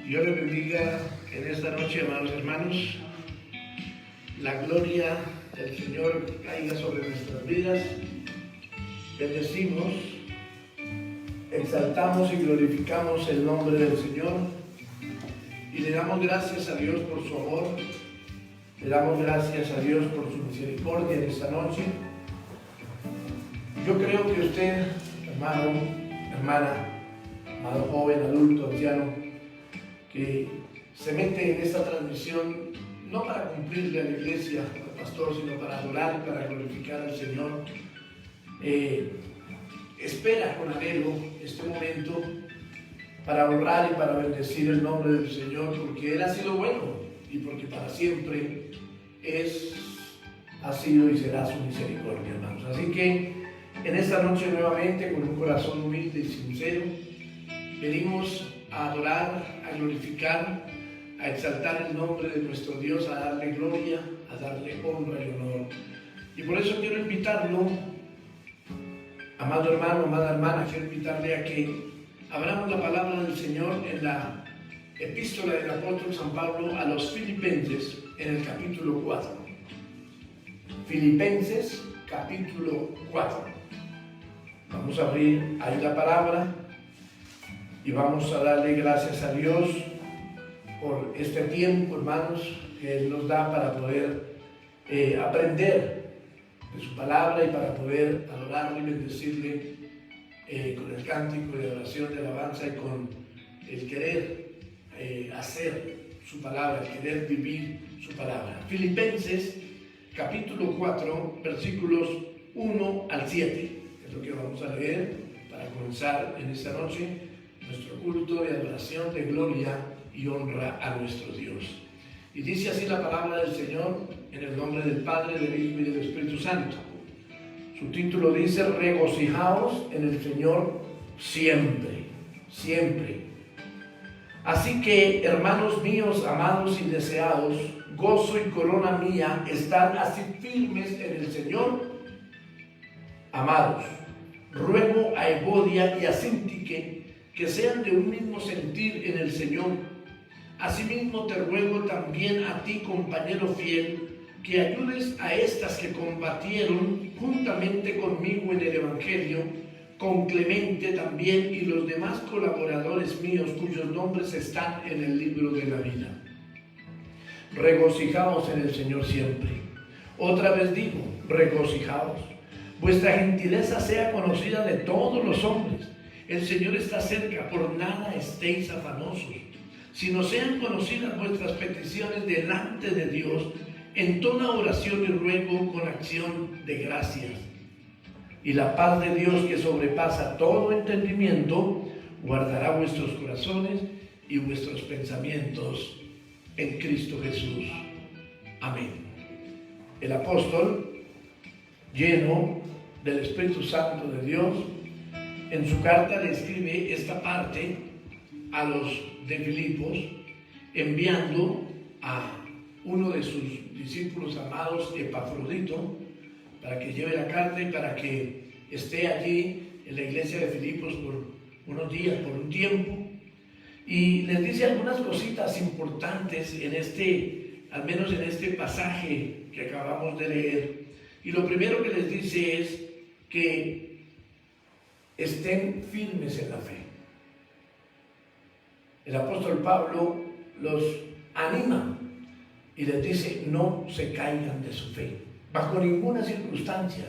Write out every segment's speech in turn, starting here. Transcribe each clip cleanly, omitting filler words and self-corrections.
Dios les bendiga en esta noche, amados hermanos. La gloria del Señor caiga sobre nuestras vidas. Bendecimos, exaltamos y glorificamos el nombre del Señor. Y le damos gracias a Dios por su amor. Le damos gracias a Dios por su misericordia en esta noche. Yo creo que usted, hermano, hermana, amado joven, adulto, anciano, que se mete en esta transmisión no para cumplirle a la iglesia, al pastor, sino para adorar y para glorificar al Señor, espera con anhelo este momento para honrar y para bendecir el nombre del Señor, porque Él ha sido bueno y porque para siempre ha sido y será su misericordia, hermanos. Así que en esta noche nuevamente, con un corazón humilde y sincero, venimos a adorar, a glorificar, a exaltar el nombre de nuestro Dios, a darle gloria, a darle honra y honor. Y por eso quiero invitarlo, amado hermano, amada hermana, quiero invitarle a que abramos la palabra del Señor en la epístola del apóstol San Pablo a los Filipenses, en el capítulo 4. Filipenses, capítulo 4. Vamos a abrir ahí la palabra y vamos a darle gracias a Dios por este tiempo, hermanos, que Él nos da para poder aprender de su palabra y para poder adorarle y bendecirle con el cántico de oración, de alabanza y con el querer hacer su palabra, el querer vivir su palabra. Filipenses, capítulo 4, versículos 1 al 7, es lo que vamos a leer para comenzar en esta noche nuestro culto de adoración, de gloria y honra a nuestro Dios. Y dice así la palabra del Señor, en el nombre del Padre, del Hijo y del Espíritu Santo. Su título dice: regocijaos en el Señor siempre, siempre. Así que, hermanos míos, amados y deseados, gozo y corona mía, están así firmes en el Señor. Amados, ruego a Evodia y a Síntique que sean de un mismo sentir en el Señor. Asimismo te ruego también a ti, compañero fiel, que ayudes a estas que combatieron juntamente conmigo en el Evangelio, con Clemente también y los demás colaboradores míos cuyos nombres están en el libro de la vida. Regocijaos en el Señor siempre. Otra vez digo, regocijaos. Vuestra gentileza sea conocida de todos los hombres. El Señor está cerca, por nada estéis afanosos, sino sean conocidas vuestras peticiones delante de Dios en toda oración y ruego con acción de gracias. Y la paz de Dios, que sobrepasa todo entendimiento, guardará vuestros corazones y vuestros pensamientos en Cristo Jesús. Amén. El apóstol, lleno del Espíritu Santo de Dios, en su carta le escribe esta parte a los de Filipos, enviando a uno de sus discípulos amados, Epafrodito, para que lleve la carta y para que esté allí en la iglesia de Filipos por unos días, por un tiempo, y les dice algunas cositas importantes al menos en este pasaje que acabamos de leer. Y lo primero que les dice es que estén firmes en la fe. El apóstol Pablo los anima y les dice: no se caigan de su fe, bajo ninguna circunstancia.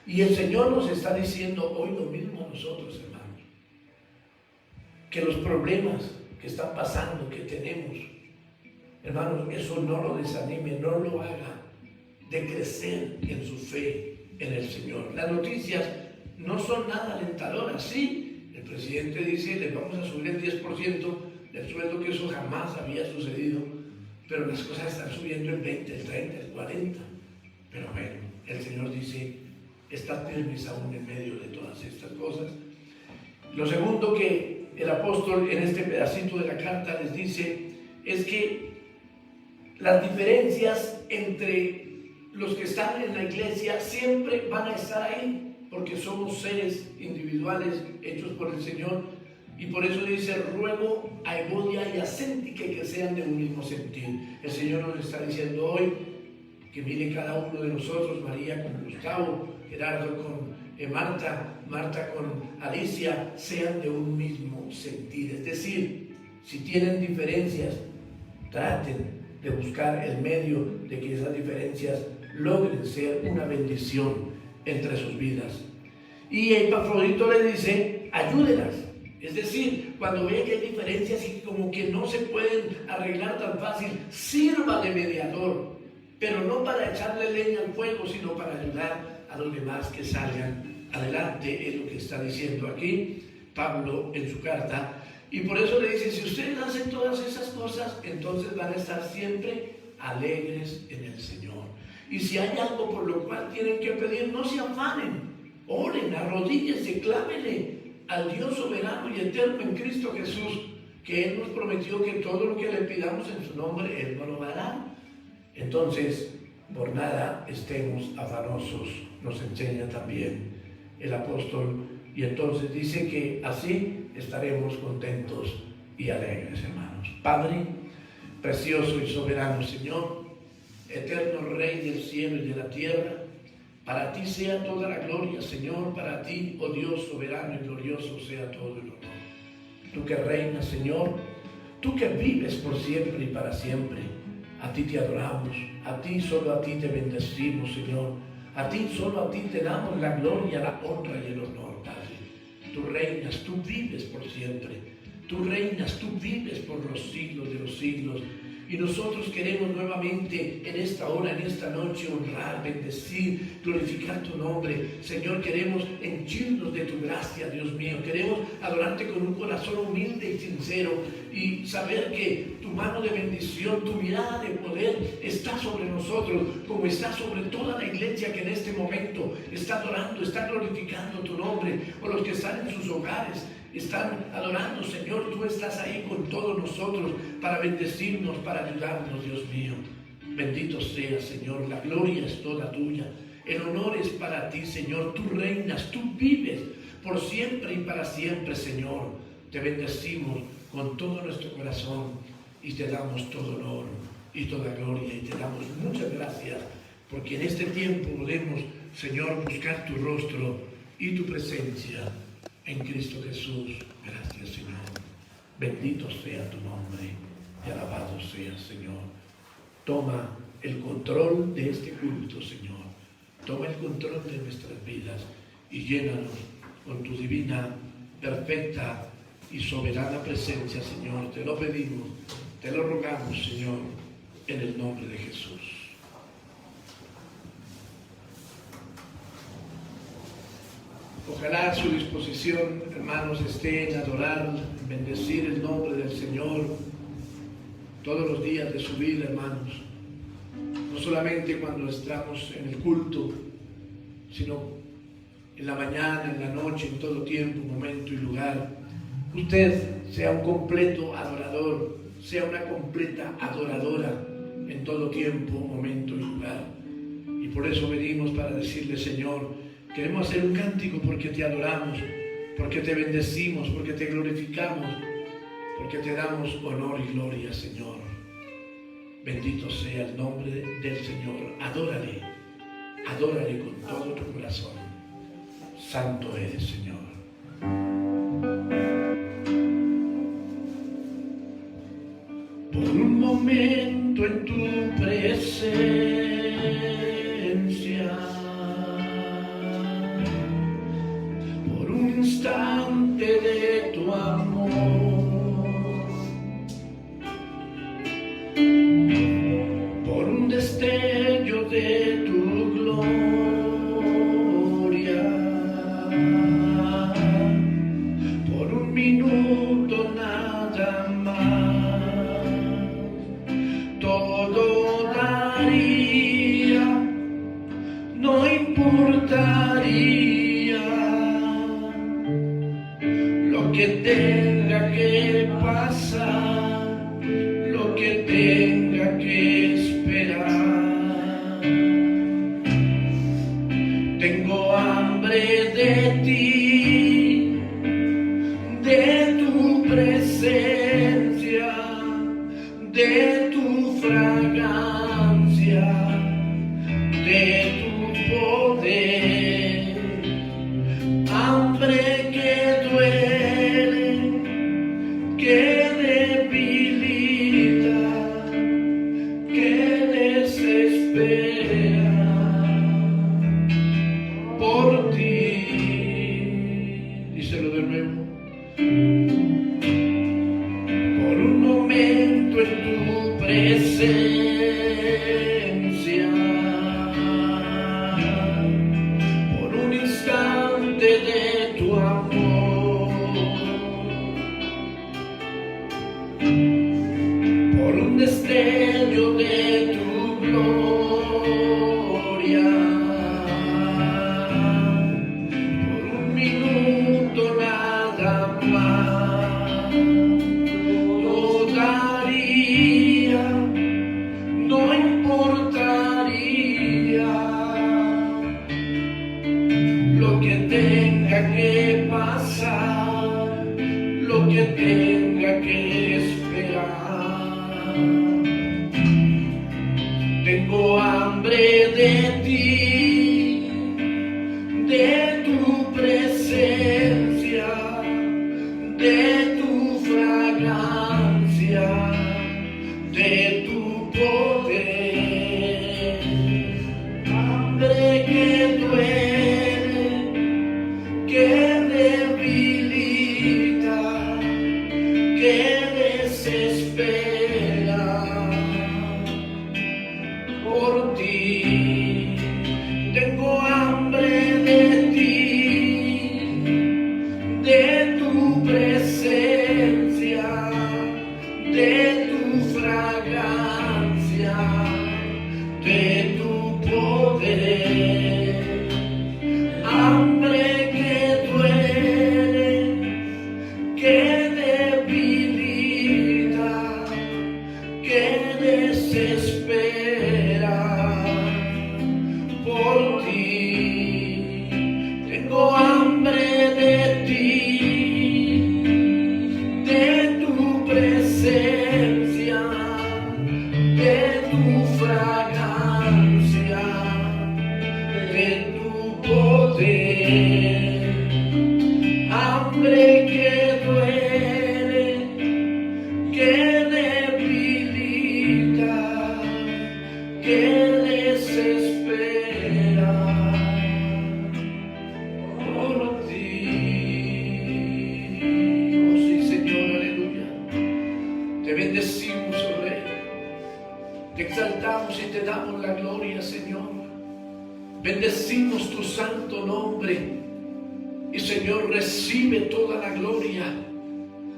Y el Señor nos está diciendo hoy lo mismo a nosotros, hermanos. Que los problemas que están pasando, que tenemos, hermanos, eso no lo desanime, no lo haga decrecer en su fe en el Señor. Las noticias no son nada alentadoras. Sí, el presidente dice: les vamos a subir el 10% del sueldo, que eso jamás había sucedido, pero las cosas están subiendo el 20, el 30, el 40. Pero bueno, el Señor dice: estad firmes aún en medio de todas estas cosas. Lo segundo que el apóstol en este pedacito de la carta les dice es que las diferencias entre los que están en la iglesia siempre van a estar ahí, porque somos seres individuales hechos por el Señor, y por eso dice: ruego a Evodia y a Síntique que sean de un mismo sentir. El Señor nos está diciendo hoy que mire cada uno de nosotros, María con Gustavo, Gerardo con Marta con Alicia, sean de un mismo sentir. Es decir, si tienen diferencias, traten de buscar el medio de que esas diferencias logren ser una bendición entre sus vidas. Y Epafrodito le dice: ayúdelas. Es decir, cuando vean que hay diferencias y como que no se pueden arreglar tan fácil, sirva de mediador, pero no para echarle leña al fuego, sino para ayudar a los demás que salgan adelante. Es lo que está diciendo aquí Pablo en su carta. Y por eso le dice: si ustedes hacen todas esas cosas, entonces van a estar siempre alegres en el Señor. Y si hay algo por lo cual tienen que pedir, no se afanen, oren, arrodíllense, clámenle al Dios soberano y eterno en Cristo Jesús, que Él nos prometió que todo lo que le pidamos en su nombre, Él nos lo dará. Entonces, por nada estemos afanosos, nos enseña también el apóstol, y entonces dice que así estaremos contentos y alegres, hermanos. Padre, precioso y soberano Señor, eterno Rey del cielo y de la tierra, para ti sea toda la gloria, Señor, para ti, oh Dios soberano y glorioso, sea todo el honor. Tú que reinas, Señor, tú que vives por siempre y para siempre, a ti te adoramos, a ti, solo a ti te bendecimos, Señor. A ti, solo a ti te damos la gloria, la honra y el honor, Padre. Tú reinas, tú vives por siempre. Tú reinas, tú vives por los siglos de los siglos. Y nosotros queremos nuevamente en esta hora, en esta noche, honrar, bendecir, glorificar tu nombre. Señor, queremos henchirnos de tu gracia, Dios mío. Queremos adorarte con un corazón humilde y sincero y saber que tu mano de bendición, tu mirada de poder está sobre nosotros, como está sobre toda la iglesia que en este momento está adorando, está glorificando tu nombre, o los que están en sus hogares están adorando. Señor, tú estás ahí con todos nosotros para bendecirnos, para ayudarnos, Dios mío. Bendito seas, Señor, la gloria es toda tuya, el honor es para ti, Señor. Tú reinas, tú vives por siempre y para siempre, Señor. Te bendecimos con todo nuestro corazón y te damos todo honor y toda gloria, y te damos muchas gracias porque en este tiempo podemos, Señor, buscar tu rostro y tu presencia en Cristo Jesús. Gracias, Señor. Bendito sea tu nombre y alabado sea, Señor. Toma el control de este culto, Señor. Toma el control de nuestras vidas y llénanos con tu divina, perfecta y soberana presencia, Señor. Te lo pedimos, te lo rogamos, Señor, en el nombre de Jesús. Ojalá a su disposición, hermanos, esté en adorar, en bendecir el nombre del Señor todos los días de su vida, hermanos. No solamente cuando estamos en el culto, sino en la mañana, en la noche, en todo tiempo, momento y lugar. Usted sea un completo adorador, sea una completa adoradora en todo tiempo, momento y lugar. Y por eso venimos para decirle: Señor, Queremos hacer un cántico porque te adoramos, porque te bendecimos, porque te glorificamos, porque te damos honor y gloria, Señor. Bendito sea el nombre del Señor. Adórale, adórale con todo tu corazón. Santo eres, Señor. Por un momento en tu presencia, por un instante de tu amor, por un destello de tu gloria, por un minuto nada más, todo daría, no importaría lo que tenga que pasar, lo que tenga que esperar. Tengo hambre de ti, de tu presencia, de tu fragancia, de tu poder. Hambre que duele, que debilita, que desespera por ti. Díselo de nuevo. Por un momento en tu presencia, por un instante de tu amor, por un destello de tu gloria, por un minuto nada más, no daría, no importaría lo que tenga que pasar, lo que tenga que esperar. Tengo hambre de ti, de tu presencia, de tu fragancia, de tu poder. Hambre que duele, que debilita, que desespera por ti. Tengo hambre de ti, de tu presencia, de tu fragancia, de tu poder. Hambre que duele, que debilita, que desespera por ti. Tengo hambre de ti, de tu presencia, de tu fragancia, de tu poder. Hambre que duele, que debilita, que desespera por ti. Oh sí, Señor, aleluya. Te bendecimos, oh Rey. Te exaltamos y te damos la gloria, Señor. Bendecimos tu santo nombre. Y Señor, recibe toda la gloria.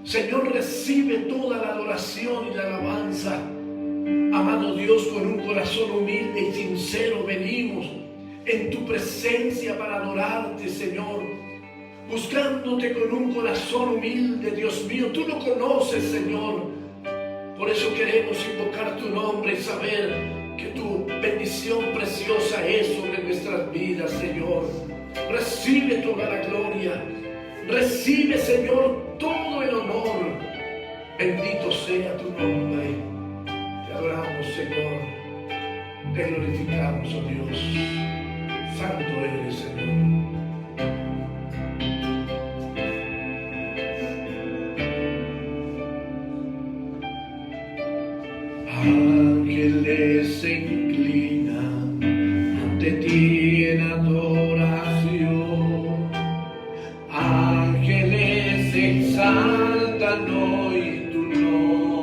Señor, recibe toda la adoración y la alabanza. Amado Dios, con un corazón humilde y sincero venimos en tu presencia para adorarte, Señor. Buscándote con un corazón humilde, Dios mío. Tú lo conoces, Señor. Por eso queremos invocar tu nombre y saber que tu bendición preciosa es sobre nuestras vidas, Señor. Recibe toda la gloria. Recibe, Señor, todo el honor. Bendito sea tu nombre. Te adoramos, Señor. Te glorificamos, oh Dios. Santo eres, Señor. Ángeles se inclinan ante ti en adoración. Ángeles exaltan hoy tu nombre.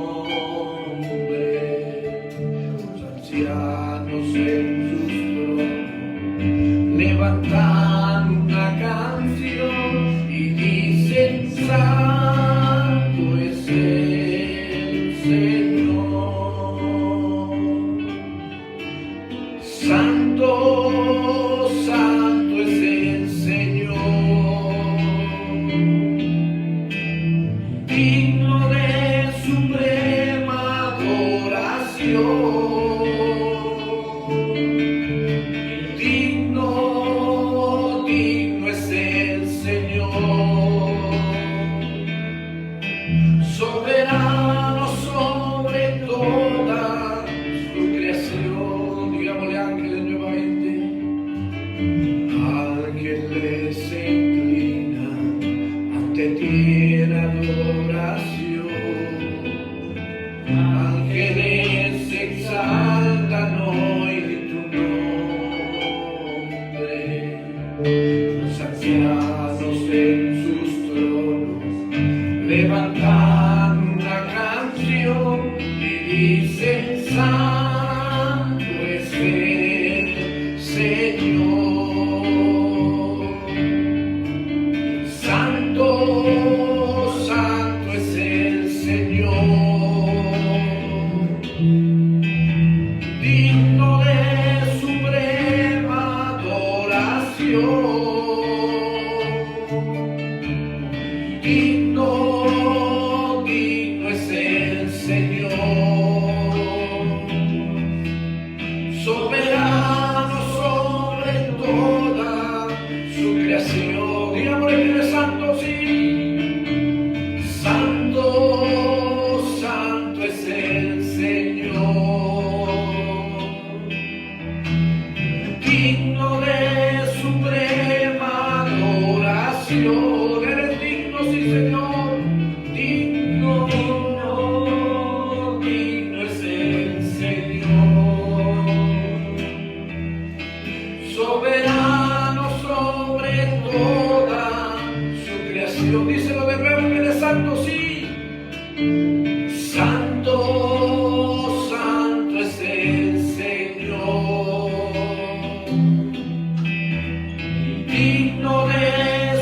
Los ancianos en sus tronos levantan una canción y dicen: Santo es el Señor. Santo, santo es el Señor, digno de suprema adoración, digno es el Señor, soberano sobre toda su creación. Digámosle: ángeles nuevamente. Ángeles se inclinan ante ti en adoración. Ángeles exaltan hoy tu nombre. Los ancianos en sus tronos levantan una canción y dicen: Santo es el Señor. Santo, santo es el Señor, digno de suprema adoración, digno es el Señor, soberano sobre toda su creación. Digámosle: que eres santo, sí. Santo, santo es el Señor, digno de suprema adoración. Eres digno, sí, Señor. Digno es el Señor, soberano sobre toda su creación. Díselo de nuevo: que eres santo, sí. Santo, santo es el Señor, digno de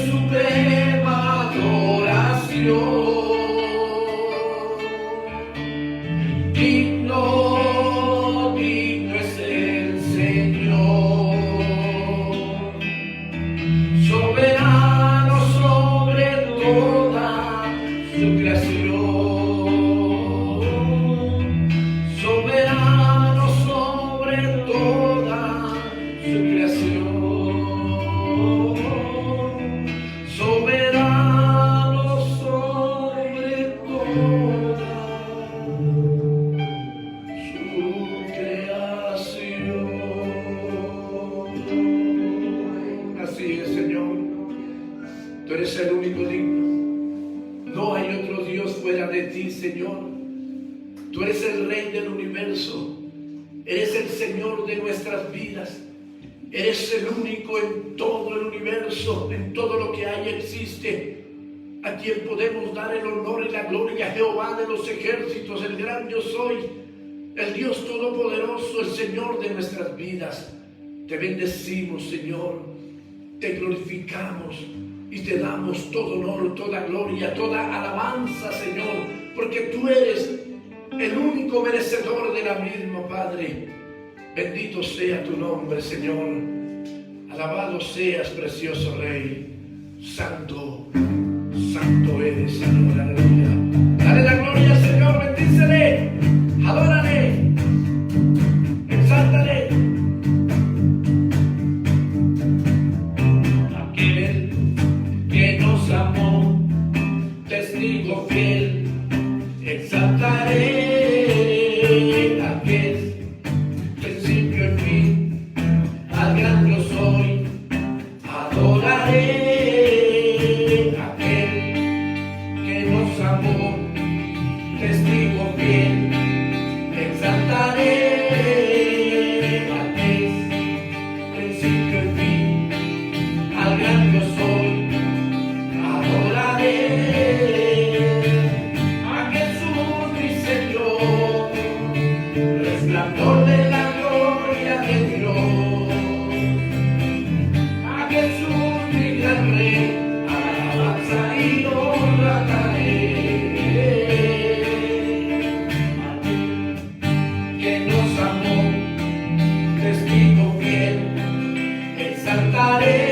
suprema adoración, digno es el Señor, soberano sobre toda su creación, soberano sobre toda su creación, soberano sobre toda su creación. Así es, Señor. Tú eres el único digno. No hay otro Dios fuera de ti, Señor. Tú eres el Rey del universo. Eres el Señor de nuestras vidas. Eres el único en todo el universo, en todo lo que hay existe, a quien podemos dar el honor y la gloria. Jehová de los ejércitos, el gran yo soy, el Dios todopoderoso, el Señor de nuestras vidas. Te bendecimos, Señor. Te glorificamos y te damos todo honor, toda gloria, toda alabanza, Señor, porque tú eres el único merecedor de la misma, Padre. Bendito sea tu nombre, Señor. Alabado seas, precioso Rey. Santo, santo eres, Señor. Aleluya. Dale la gloria al Señor, bendícele, adórale, exáltale. testigo fiel, exaltaré al que es principio y fin, al gran yo soy, adoraré a aquel que nos amó, testigo fiel, exaltaré al que es principio y fin, al gran yo soy, adoraré a Jesús mi Señor, resplandor de la gloria de Dios, a Jesús mi gran Rey, alabanza y honra daré, que nos amó, testigo fiel, exaltaré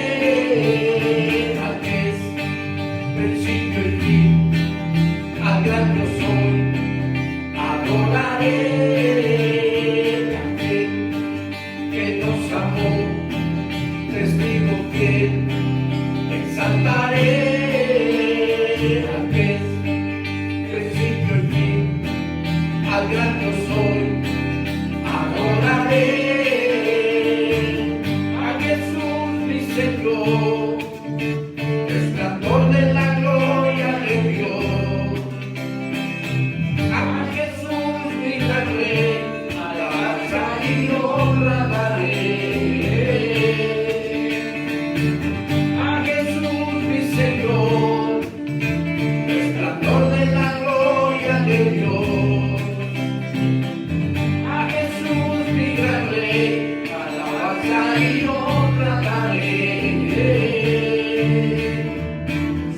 al que es principio y fin, al gran yo soy, adoraré a aquel que nos amó, testigo fiel, exaltaré al que es principio y fin, al gran yo soy, adoraré a Jesús mi Señor, resplandor de la gloria de Dios, a Jesús mi gran Rey, alabanza y honra daré, a Jesús mi Señor, resplandor de la gloria de Dios, a Jesús mi gran Rey, alabanza y honra daré.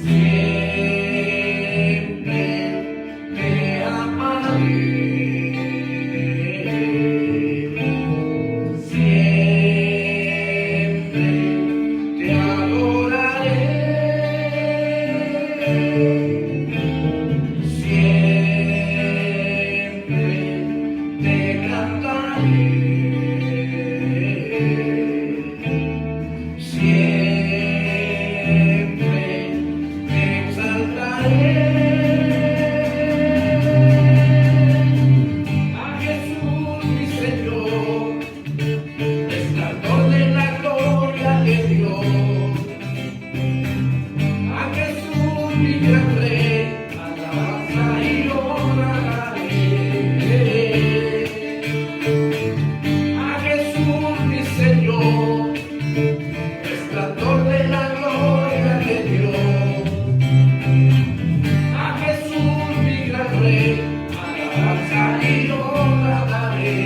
Siempre te amaré, siempre te adoraré, siempre te cantaré, siempre te exaltaré, a Jesús mi Señor, resplandor de la gloria de Dios, a Jesús mi gran Rey, alabanza y honra daré, a Jesús mi Señor, resplandor de la gloria de Dios, a Jesús mi gran Rey, alabanza y honra daré,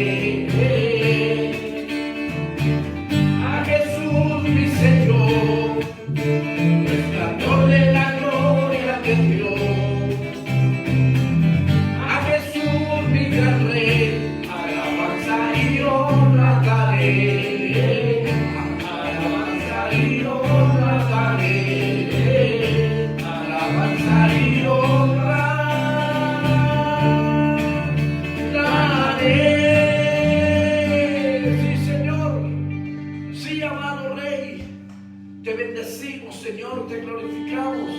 a Jesús mi Señor, resplandor de la gloria de Dios, a Jesús mi gran Rey, alabanza y honra daré, alabanza y honra daré, alabanza y honra daré. Sí, Señor, sí, amado Rey, te bendecimos, Señor, te glorificamos,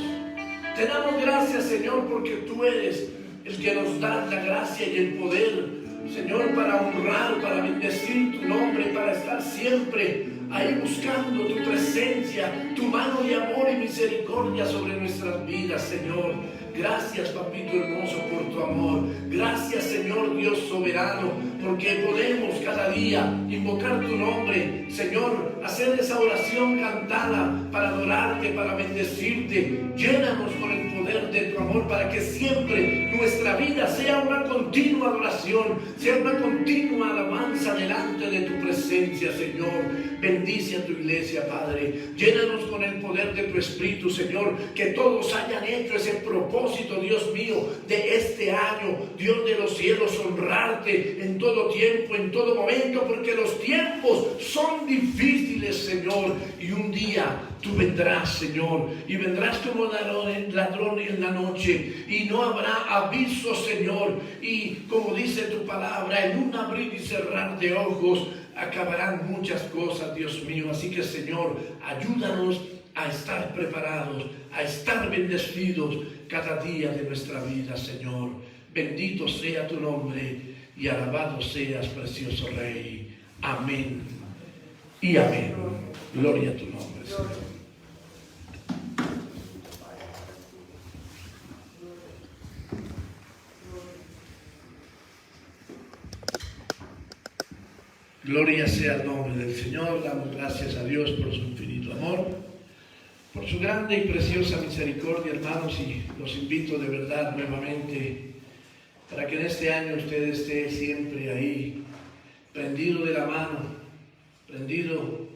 te damos gracias, Señor, porque tú eres el que nos da la gracia y el poder, Señor, para honrar, para bendecir tu nombre, para estar siempre ahí buscando tu presencia, tu mano de amor y misericordia sobre nuestras vidas, Señor. Gracias, papito hermoso, por tu amor. Gracias, Señor Dios soberano, porque podemos cada día invocar tu nombre, Señor, hacer esa oración cantada para adorarte, para bendecirte. Llénanos con el poder de tu amor para que siempre nuestra vida sea una continua adoración, sea una continua alabanza delante de tu presencia, Señor. Bendice a tu iglesia, Padre. Llénanos con el poder de tu Espíritu, Señor, que todos hayan hecho ese propósito, Dios mío, de este año, Dios de los cielos, honrarte en todo tiempo, en todo momento, porque los tiempos son difíciles, Señor, y un día tú vendrás, Señor, y vendrás como ladrón en la noche, y no habrá aviso, Señor, y como dice tu palabra, en un abrir y cerrar de ojos acabarán muchas cosas, Dios mío. Así que, Señor, ayúdanos a estar preparados, a estar bendecidos cada día de nuestra vida, Señor. Bendito sea tu nombre y alabado seas, precioso Rey. Amén y amén. Gloria a tu nombre, Señor. Gloria sea el nombre del Señor. Damos gracias a Dios por su infinito amor, por su grande y preciosa misericordia, hermanos, y los invito de verdad nuevamente para que en este año usted esté siempre ahí, prendido de la mano, prendido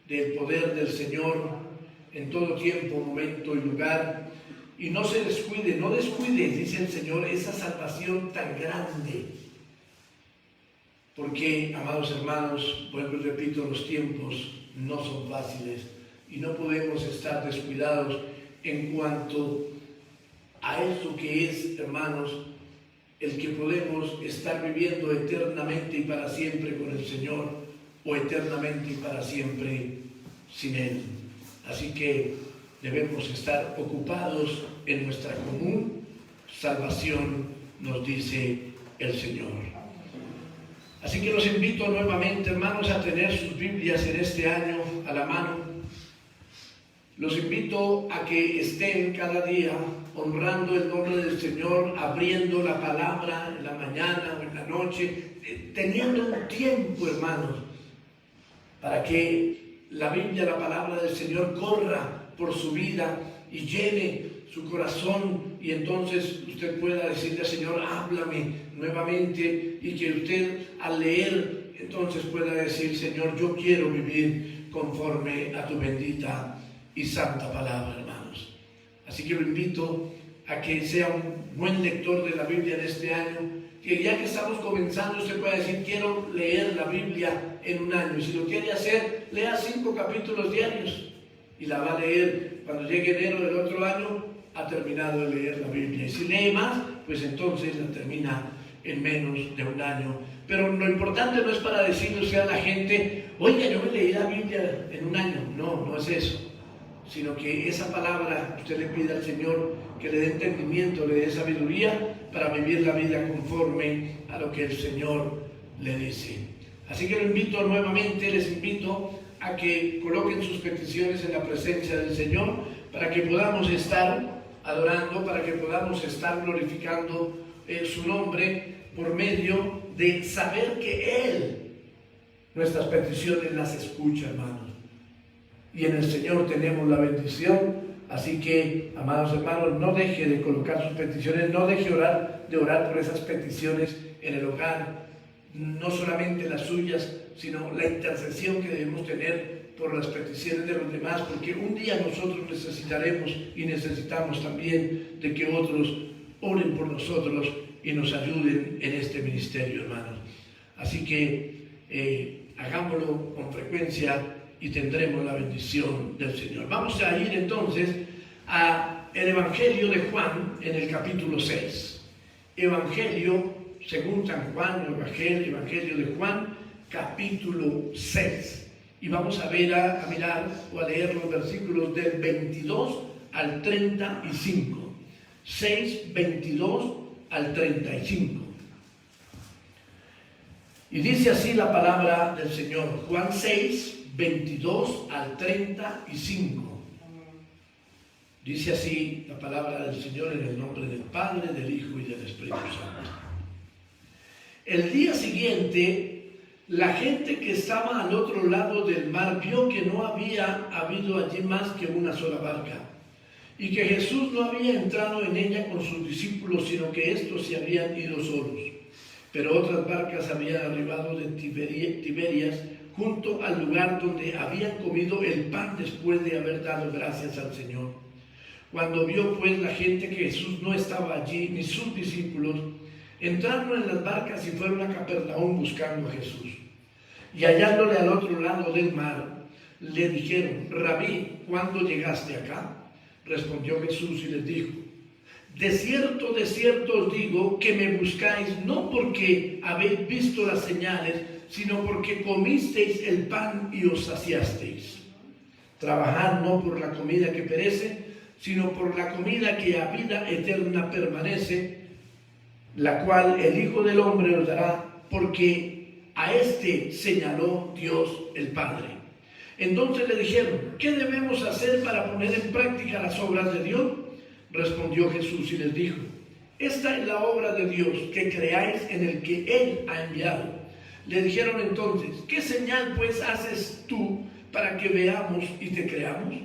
del poder del Señor en todo tiempo, momento y lugar, y no se descuide, no descuide, dice el Señor, esa salvación tan grande. Porque, amados hermanos, vuelvo y repito, los tiempos no son fáciles y no podemos estar descuidados en cuanto a esto que es, hermanos, el que podemos estar viviendo eternamente y para siempre con el Señor o eternamente y para siempre sin Él. Así que debemos estar ocupados en nuestra común salvación, nos dice el Señor. Así que los invito nuevamente, hermanos, a tener sus Biblias en este año a la mano. Los invito a que estén cada día honrando el nombre del Señor, abriendo la palabra en la mañana o en la noche, teniendo un tiempo, hermanos, para que la Biblia, la palabra del Señor, corra por su vida y llene su corazón, y entonces usted pueda decirle al Señor, háblame nuevamente, y que usted al leer entonces pueda decir, Señor, yo quiero vivir conforme a tu bendita y santa palabra, hermanos. Así que lo invito a que sea un buen lector de la Biblia en este año, que ya que estamos comenzando usted pueda decir, quiero leer la Biblia en un año, y si lo quiere hacer, lea 5 capítulos diarios y la va a leer. Cuando llegue enero del otro año ha terminado de leer la Biblia, y si lee más, pues entonces la termina en menos de un año. Pero lo importante no es para decirle a la gente, oiga, yo me leí la Biblia en un año. No, no es eso, sino que esa palabra usted le pide al Señor que le dé entendimiento, le dé sabiduría para vivir la vida conforme a lo que el Señor le dice. Así que lo invito nuevamente, les invito a que coloquen sus peticiones en la presencia del Señor, para que podamos estar adorando, para que podamos estar glorificando su nombre por medio de saber que Él nuestras peticiones las escucha, hermanos. Y en el Señor tenemos la bendición. Así que, amados hermanos, no deje de colocar sus peticiones, no deje de orar por esas peticiones en el hogar, no solamente las suyas, sino la intercesión que debemos tener por las peticiones de los demás, porque un día nosotros necesitaremos y necesitamos también de que otros oren por nosotros y nos ayuden en este ministerio, hermanos. Así que hagámoslo con frecuencia y tendremos la bendición del Señor. Vamos a ir entonces al Evangelio de Juan en el capítulo 6. Evangelio según San Juan, Evangelio de Juan, capítulo 6. Y vamos a mirar o a leer los versículos del 22 al 35. 6, 22 al 35. Y dice así la palabra del Señor. Juan 6, 22 al 35. Dice así la palabra del Señor en el nombre del Padre, del Hijo y del Espíritu Santo. El día siguiente, la gente que estaba al otro lado del mar vio que no había habido allí más que una sola barca, y que Jesús no había entrado en ella con sus discípulos, sino que éstos se habían ido solos. Pero otras barcas habían arribado de Tiberias, junto al lugar donde habían comido el pan después de haber dado gracias al Señor. Cuando vio pues la gente que Jesús no estaba allí, ni sus discípulos, entraron en las barcas y fueron a Capernaum buscando a Jesús. Y hallándole al otro lado del mar, le dijeron, Rabí, ¿cuándo llegaste acá? Respondió Jesús y les dijo, de cierto os digo que me buscáis no porque habéis visto las señales, sino porque comisteis el pan y os saciasteis. Trabajad no por la comida que perece, sino por la comida que a vida eterna permanece, la cual el Hijo del Hombre os dará, porque a éste señaló Dios el Padre. Entonces le dijeron: ¿qué debemos hacer para poner en práctica las obras de Dios? Respondió Jesús y les dijo: esta es la obra de Dios, que creáis en el que Él ha enviado. Le dijeron entonces: ¿qué señal pues haces tú para que veamos y te creamos?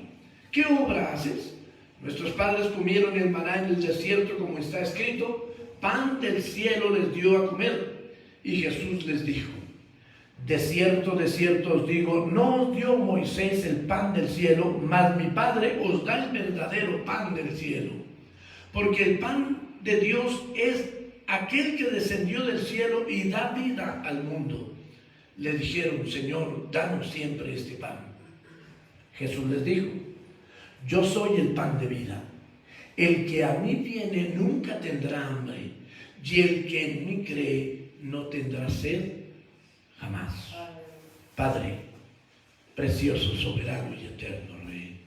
¿Qué obra haces? Nuestros padres comieron el maná en el desierto, como está escrito: pan del cielo les dio a comer. Y Jesús les dijo: de cierto os digo, no os dio Moisés el pan del cielo, mas mi Padre os da el verdadero pan del cielo. Porque el pan de Dios es aquel que descendió del cielo y da vida al mundo. Le dijeron: Señor, danos siempre este pan. Jesús les dijo: yo soy el pan de vida. El que a mí viene nunca tendrá hambre, y el que en mí cree no tendrá sed jamás. Padre, precioso, soberano y eterno Rey,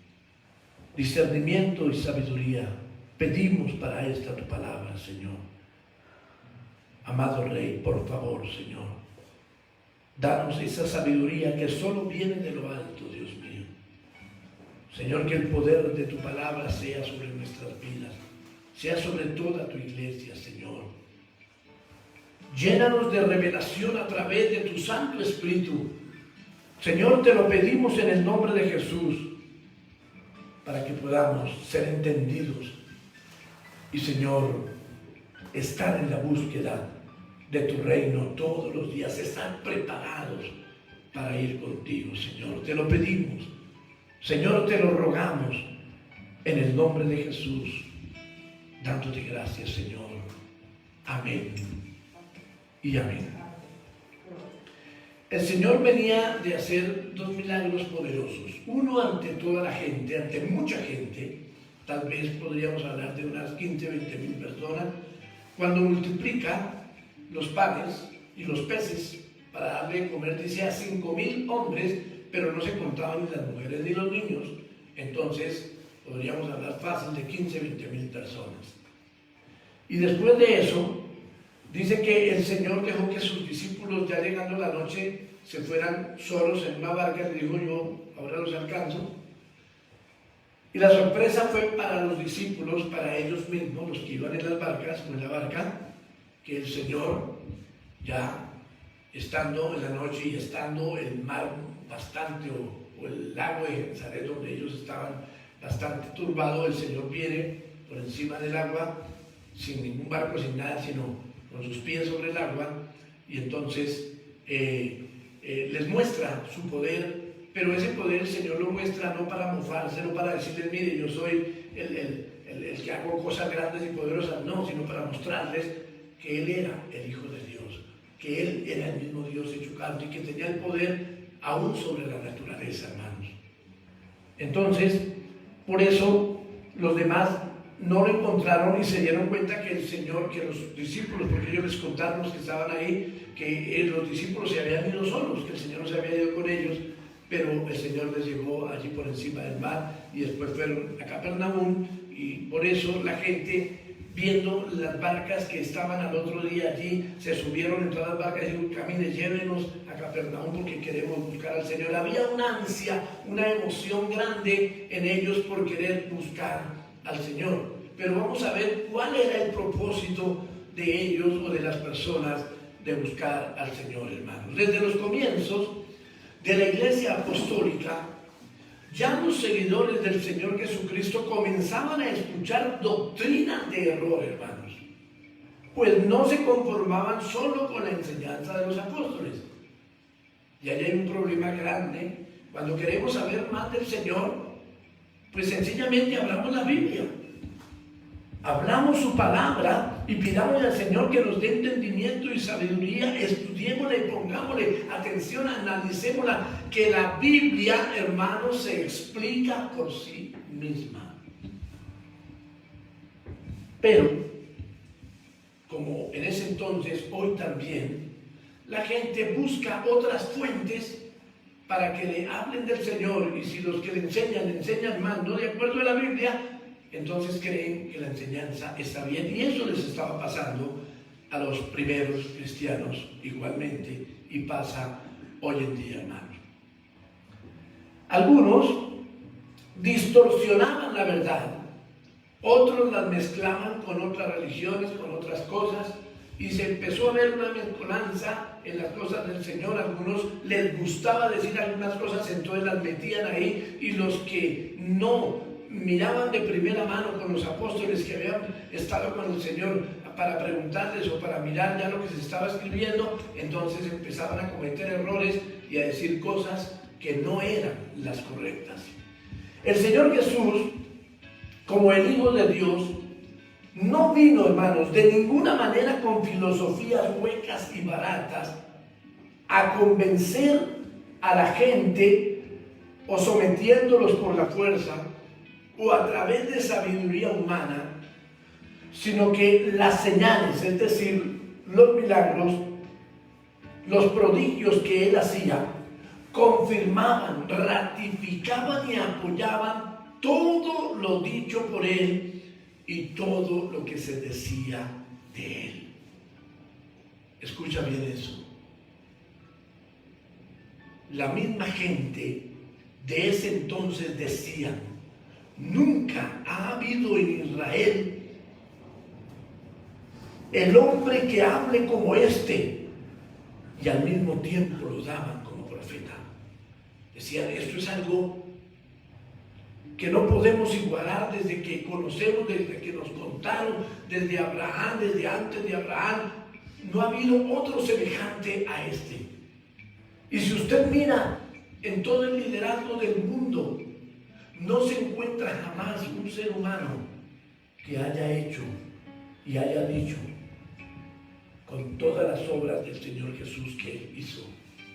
discernimiento y sabiduría pedimos para esta tu palabra, Señor. Amado Rey, por favor, Señor, danos esa sabiduría que solo viene de lo alto, Dios mío. Señor, que el poder de tu palabra sea sobre nuestras vidas, sea sobre toda tu iglesia, Señor. Llénanos de revelación a través de tu Santo Espíritu. Señor, te lo pedimos en el nombre de Jesús, para que podamos ser entendidos y, Señor, estar en la búsqueda de tu reino todos los días, estar preparados para ir contigo, Señor. Te lo pedimos, Señor, te lo rogamos en el nombre de Jesús, dándote gracias, Señor. Amén y amén. El Señor venía de hacer dos milagros poderosos. Uno ante toda la gente, ante mucha gente. Tal vez podríamos hablar de unas 15, 20 mil personas. Cuando multiplica los panes y los peces para darle de comer, dice, a 5,000 hombres, pero no se contaban ni las mujeres ni los niños. Entonces podríamos hablar fácil de 15, 20 mil personas. Y después de eso, dice que el Señor dejó que sus discípulos, ya llegando la noche, se fueran solos en una barca. Le dijo: yo ahora los alcanzo. Y la sorpresa fue para los discípulos, para ellos mismos, los que iban en las barcas o en la barca, que el Señor, ya estando en la noche y estando el mar bastante, o el lago de Genesaret, donde ellos estaban bastante turbados, el Señor viene por encima del agua, sin ningún barco, sin nada, sino con sus pies sobre el agua, y entonces les muestra su poder. Pero ese poder el Señor lo muestra no para mofarse, no para decirles: mire, yo soy el que hago cosas grandes y poderosas, no, sino para mostrarles que Él era el Hijo de Dios, que Él era el mismo Dios hecho carne y que tenía el poder aún sobre la naturaleza, hermanos. Entonces, por eso los demás no lo encontraron y se dieron cuenta que el Señor, que los discípulos, porque ellos les contaron, los que estaban ahí, que los discípulos se habían ido solos, que el Señor no se había ido con ellos, pero el Señor les llevó allí por encima del mar y después fueron a Capernaum. Y por eso la gente, viendo las barcas que estaban al otro día allí, se subieron en todas las barcas y dijeron: camine, llévenos a Capernaum porque queremos buscar al Señor. Había una ansia, una emoción grande en ellos por querer buscar al Señor. Pero vamos a ver cuál era el propósito de ellos o de las personas de buscar al Señor, hermanos. Desde los comienzos de la Iglesia Apostólica, ya los seguidores del Señor Jesucristo comenzaban a escuchar doctrinas de error, hermanos, pues no se conformaban solo con la enseñanza de los apóstoles. Y ahí hay un problema grande. Cuando queremos saber más del Señor, pues sencillamente hablamos la Biblia, hablamos su palabra y pidamos al Señor que nos dé entendimiento y sabiduría. Estudiémosla y pongámosle atención, analicémosla, que la Biblia, hermanos, se explica por sí misma. Pero, como en ese entonces, hoy también, la gente busca otras fuentes para que le hablen del Señor, y si los que le enseñan mal, no de acuerdo a la Biblia, entonces creen que la enseñanza está bien. Y eso les estaba pasando a los primeros cristianos igualmente, y pasa hoy en día, hermanos. Algunos distorsionaban la verdad, otros las mezclaban con otras religiones, con otras cosas, y se empezó a ver una mezcolanza en las cosas del Señor. A algunos les gustaba decir algunas cosas, entonces las metían ahí, y los que no miraban de primera mano con los apóstoles que habían estado con el Señor para preguntarles o para mirar ya lo que se estaba escribiendo, entonces empezaban a cometer errores y a decir cosas que no eran las correctas. El Señor Jesús, como el Hijo de Dios, no vino, hermanos, de ninguna manera con filosofías huecas y baratas a convencer a la gente, o sometiéndolos por la fuerza, o a través de sabiduría humana, sino que las señales, es decir, los milagros, los prodigios que Él hacía, confirmaban, ratificaban y apoyaban todo lo dicho por Él y todo lo que se decía de Él. Escucha bien eso. La misma gente de ese entonces decía: nunca ha habido en Israel el hombre que hable como este, y al mismo tiempo lo daban como profeta. Decían: esto es algo que no podemos igualar desde que conocemos, desde que nos contaron, desde Abraham, desde antes de Abraham. No ha habido otro semejante a este. Y si usted mira en todo el liderazgo del mundo, no se encuentra jamás un ser humano que haya hecho y haya dicho con todas las obras del Señor Jesús que Él hizo.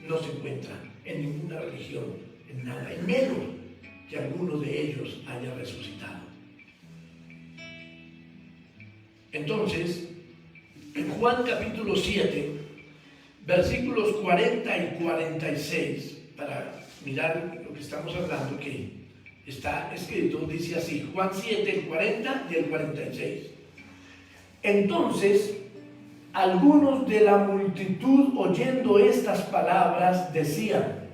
No se encuentra en ninguna religión, en nada, en menos que alguno de ellos haya resucitado. Entonces, en Juan capítulo 7, versículos 40 y 46, para mirar lo que estamos hablando, que está escrito, dice así, Juan 7, el 40 y el 46. Entonces, algunos de la multitud, oyendo estas palabras, decían: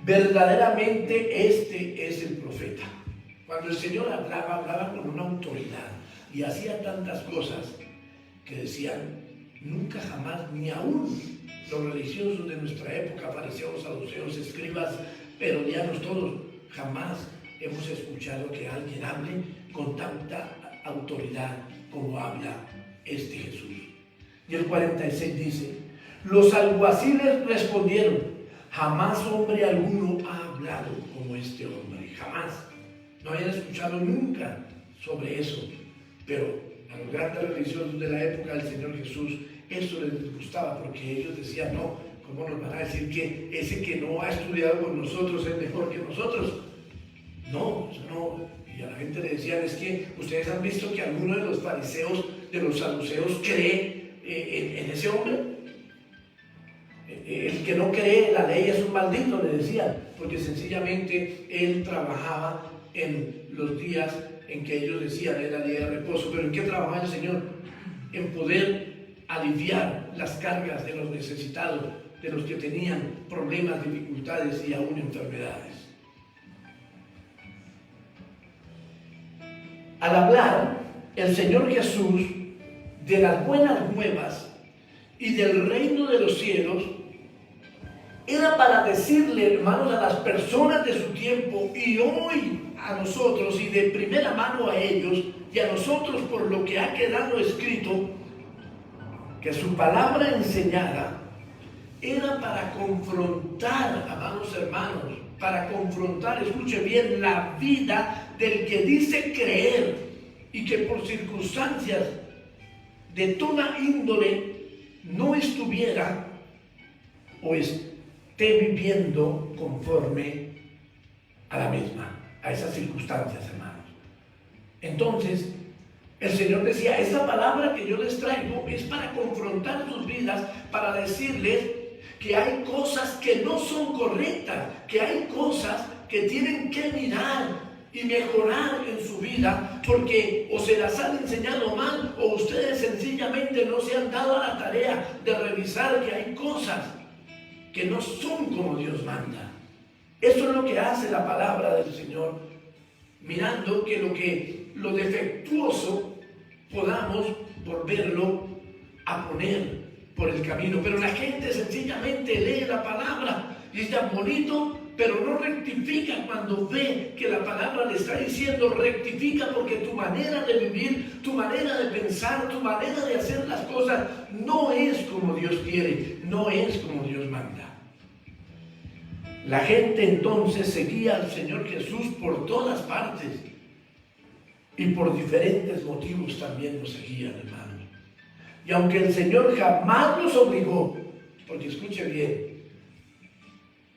verdaderamente este es el profeta. Cuando el Señor hablaba con una autoridad y hacía tantas cosas que decían: nunca jamás, ni aún los religiosos de nuestra época, fariseos, saduceos, escribas, herodianos, todos, jamás hemos escuchado que alguien hable con tanta autoridad como habla este Jesús. Y el 46 dice: los alguaciles respondieron: jamás hombre alguno ha hablado como este hombre, jamás. No habían escuchado nunca sobre eso. Pero a los grandes religiosos de la época del Señor Jesús, eso les gustaba, porque ellos decían: no, ¿cómo nos van a decir que ese que no ha estudiado con nosotros es mejor que nosotros? No, eso no. Y a la gente le decían: es que ustedes han visto que alguno de los fariseos, de los saduceos, cree en ese hombre. El que no cree la ley es un maldito, le decían, porque sencillamente él trabajaba en los días en que ellos decían era día de reposo. ¿Pero en qué trabajaba el Señor? En poder aliviar las cargas de los necesitados, de los que tenían problemas, dificultades y aún enfermedades. Al hablar el Señor Jesús de las buenas nuevas y del reino de los cielos, era para decirle, hermanos, a las personas de su tiempo y hoy a nosotros, y de primera mano a ellos y a nosotros, por lo que ha quedado escrito, que su palabra enseñada era para confrontar, amados hermanos, para confrontar, escuche bien, la vida del que dice creer y que por circunstancias de toda índole no estuviera o esté viviendo conforme a la misma, a esas circunstancias, hermanos. Entonces, el Señor decía: esta palabra que yo les traigo es para confrontar sus vidas, para decirles que hay cosas que no son correctas, que hay cosas que tienen que mirar y mejorar en su vida, porque o se las han enseñado mal o ustedes sencillamente no se han dado a la tarea de revisar que hay cosas que no son como Dios manda. Eso es lo que hace la palabra del Señor, mirando que lo defectuoso podamos volverlo a poner por el camino. Pero la gente sencillamente lee la palabra y es tan bonito, pero no rectifica cuando ve que la palabra le está diciendo rectifica, porque tu manera de vivir, tu manera de pensar, tu manera de hacer las cosas no es como Dios quiere, no es como Dios manda. La gente entonces seguía al Señor Jesús por todas partes y por diferentes motivos también lo seguían, hermanos. Y aunque el Señor jamás los obligó, porque escuche bien,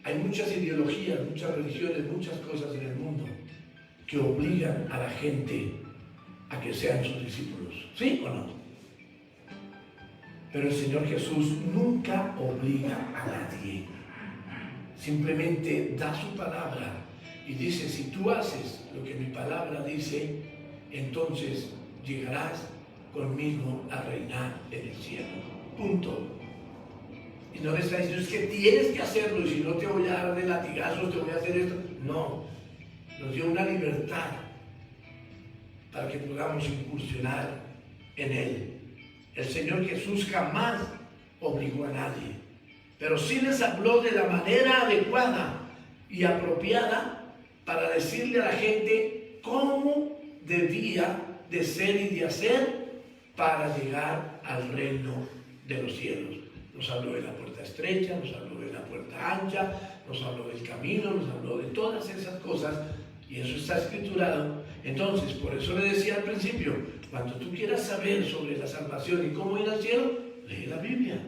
hay muchas ideologías, muchas religiones, muchas cosas en el mundo que obligan a la gente a que sean sus discípulos. ¿Sí o no? Pero el Señor Jesús nunca obliga a nadie. Simplemente da su palabra y dice, si tú haces lo que mi palabra dice, entonces llegarás conmigo a reinar en el cielo. Punto. Y no le está diciendo, es que tienes que hacerlo, y si no te voy a dar de latigazos, te voy a hacer esto. No, nos dio una libertad para que podamos incursionar en Él. El Señor Jesús jamás obligó a nadie, pero sí les habló de la manera adecuada y apropiada para decirle a la gente cómo debía de ser y de hacer para llegar al reino de los cielos. Nos habló de la puerta estrecha, nos habló de la puerta ancha, nos habló del camino, nos habló de todas esas cosas, y eso está escriturado. Entonces, por eso le decía al principio, cuando tú quieras saber sobre la salvación y cómo ir al cielo, lee la Biblia.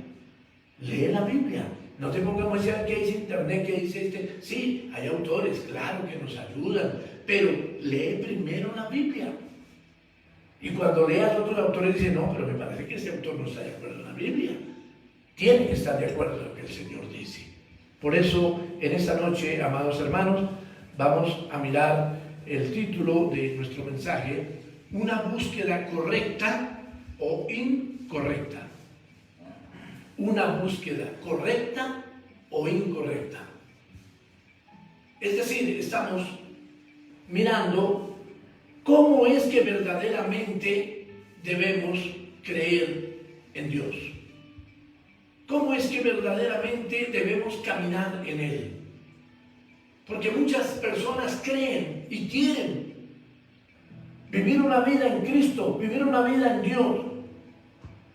Lee la Biblia. No te pongamos a decir qué dice internet, qué dice este. Sí, hay autores, claro, que nos ayudan, pero lee primero la Biblia. Y cuando leas otros autores, dice, no, pero me parece que ese autor no está de acuerdo en la Biblia. Tiene que estar de acuerdo en lo que el Señor dice. Por eso, en esta noche, amados hermanos, vamos a mirar el título de nuestro mensaje, una búsqueda correcta o incorrecta. Una búsqueda correcta o incorrecta. Es decir, estamos mirando cómo es que verdaderamente debemos creer en Dios. ¿Cómo es que verdaderamente debemos caminar en Él? Porque muchas personas creen y quieren vivir una vida en Cristo, vivir una vida en Dios,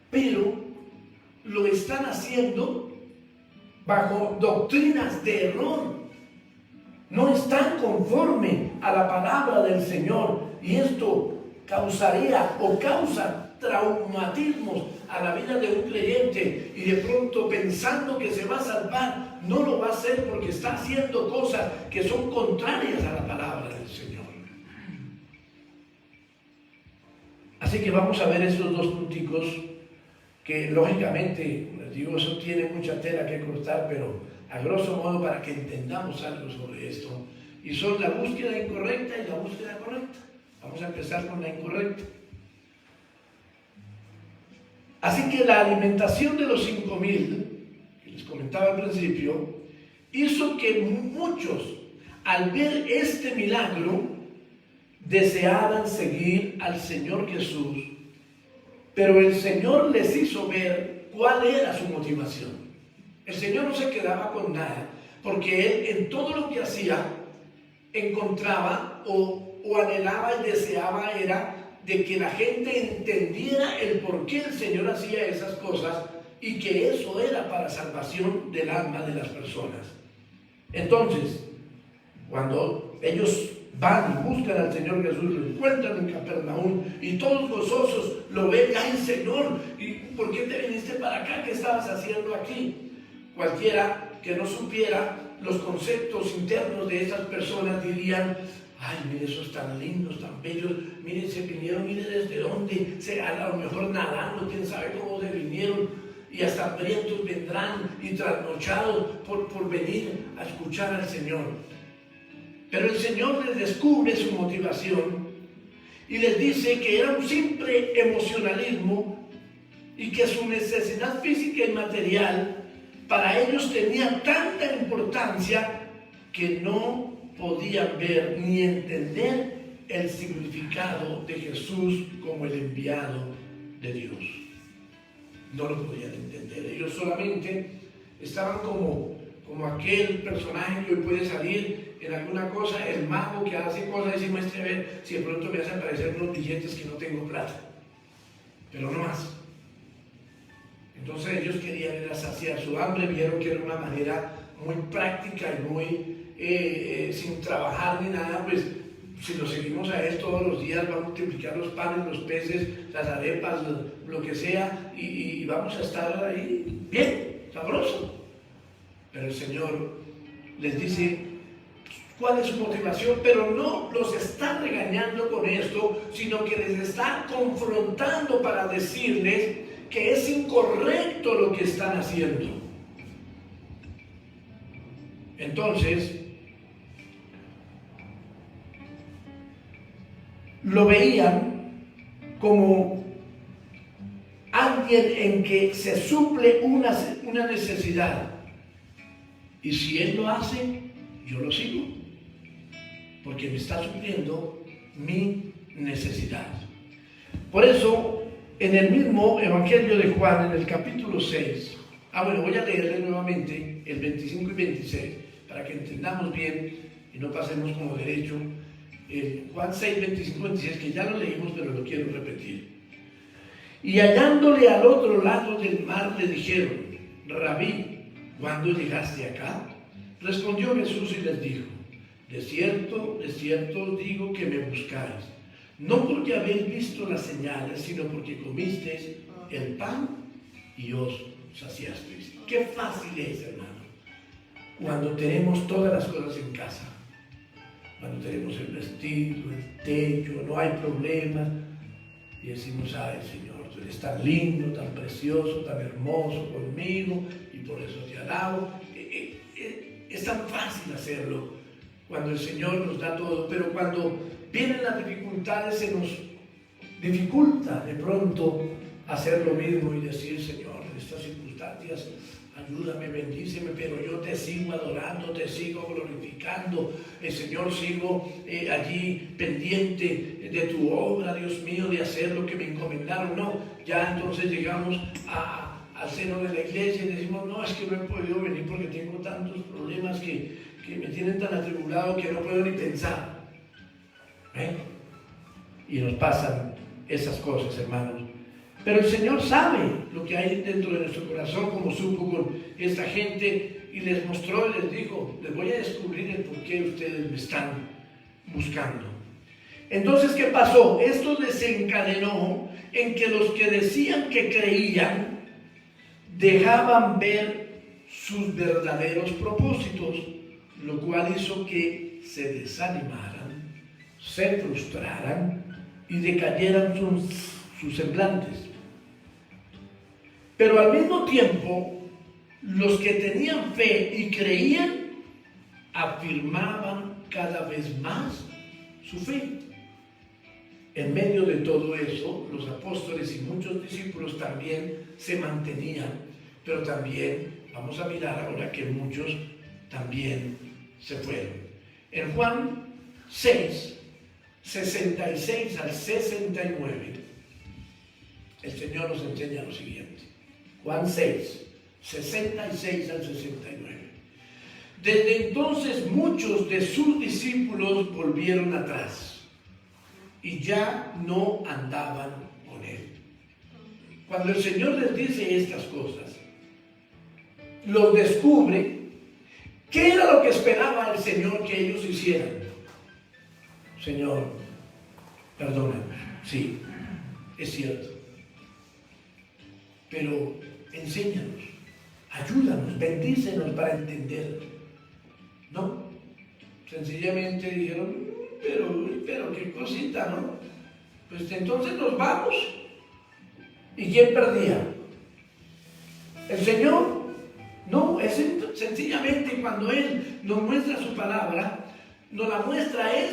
pero lo están haciendo bajo doctrinas de error. No están conforme a la palabra del Señor, y esto causaría o causa traumatismos a la vida de un creyente, y de pronto pensando que se va a salvar, no lo va a hacer porque está haciendo cosas que son contrarias a la palabra del Señor. Así que vamos a ver estos dos punticos que lógicamente, les digo, eso tiene mucha tela que cortar, pero a grosso modo para que entendamos algo sobre esto, y son la búsqueda incorrecta y la búsqueda correcta. Vamos a empezar con la incorrecta. Así que la alimentación de los 5,000, que les comentaba al principio, hizo que muchos, al ver este milagro, desearan seguir al Señor Jesús, pero el Señor les hizo ver cuál era su motivación. El Señor no se quedaba con nada, porque Él en todo lo que hacía encontraba o anhelaba y deseaba era de que la gente entendiera el por qué el Señor hacía esas cosas, y que eso era para salvación del alma de las personas. Entonces, cuando ellos van y buscan al Señor Jesús, lo encuentran en Capernaum y todos gozosos lo ven, ay Señor, ¿y por qué te viniste para acá? ¿Qué estabas haciendo aquí? Cualquiera que no supiera los conceptos internos de esas personas dirían, ay, mire esos tan lindos, tan bellos, miren, se vinieron, mire desde dónde, a lo mejor nadando, quién sabe cómo se vinieron, y hasta hambrientos vendrán y trasnochados por venir a escuchar al Señor. Pero el Señor les descubre su motivación y les dice que era un simple emocionalismo y que su necesidad física y material para ellos tenía tanta importancia que no podían ver ni entender el significado de Jesús como el enviado de Dios. No lo podían entender. Ellos solamente estaban como aquel personaje que hoy puede salir en alguna cosa, el mago que hace cosas y se muestra a ver si de pronto me hacen aparecer unos billetes que no tengo plata, pero no más. Entonces ellos querían ir a saciar su hambre, vieron que era una manera muy práctica y muy sin trabajar ni nada, pues si lo seguimos a él todos los días, va a multiplicar los panes, los peces, las arepas, lo que sea, y vamos a estar ahí bien, sabroso. Pero el Señor les dice cuál es su motivación, pero no los está regañando con esto, sino que les está confrontando para decirles que es incorrecto lo que están haciendo. Entonces, lo veían como alguien en que se suple una necesidad. Y si Él lo hace, yo lo sigo, porque me está supliendo mi necesidad. Por eso, en el mismo Evangelio de Juan, en el capítulo 6, voy a leerle nuevamente el 25 y 26, para que entendamos bien y no pasemos como derecho. Juan 6, 25 y 26, que ya lo leímos, pero lo quiero repetir. Y hallándole al otro lado del mar, le dijeron: Rabí, ¿cuándo llegaste acá? Respondió Jesús y les dijo: de cierto os digo que me buscáis, no porque habéis visto las señales, sino porque comisteis el pan y os saciasteis. Qué fácil es, hermano, cuando tenemos todas las cosas en casa, cuando tenemos el vestido, el techo, no hay problemas, y decimos: ay, Señor, tú eres tan lindo, tan precioso, tan hermoso conmigo, y por eso te alabo. Es tan fácil hacerlo cuando el Señor nos da todo, pero cuando vienen las dificultades se nos dificulta de pronto hacer lo mismo y decir: Señor, en estas circunstancias ayúdame, bendíceme, pero yo te sigo adorando, te sigo glorificando, Señor, sigo allí pendiente de tu obra, Dios mío, de hacer lo que me encomendaron. No, ya entonces llegamos al seno de la iglesia y decimos: no, es que no he podido venir porque tengo tantos problemas que me tienen tan atribulado que no puedo ni pensar. Y nos pasan esas cosas, hermanos. Pero el Señor sabe lo que hay dentro de nuestro corazón, como supo con esta gente, y les mostró y les dijo: les voy a descubrir el por qué ustedes me están buscando. Entonces, ¿qué pasó? Esto desencadenó en que los que decían que creían dejaban ver sus verdaderos propósitos, lo cual hizo que se desanimaran, se frustraran y decayeran sus semblantes. Pero al mismo tiempo, los que tenían fe y creían afirmaban cada vez más su fe. En medio de todo eso, los apóstoles y muchos discípulos también se mantenían, pero también vamos a mirar ahora que muchos también se fueron. En Juan 6, 66 al 69, el Señor nos enseña lo siguiente. Juan 6, 66 al 69. Desde entonces muchos de sus discípulos volvieron atrás y ya no andaban con Él. Cuando el Señor les dice estas cosas, los descubre. ¿Qué era lo que esperaba el Señor que ellos hicieran? Señor, perdónanos, sí, es cierto, pero enséñanos, ayúdanos, bendícenos para entender. No, sencillamente dijeron: pero qué cosita, ¿no? Pues entonces nos vamos. ¿Y quién perdía? El Señor no, es sencillamente cuando Él nos muestra su palabra, nos la muestra a Él,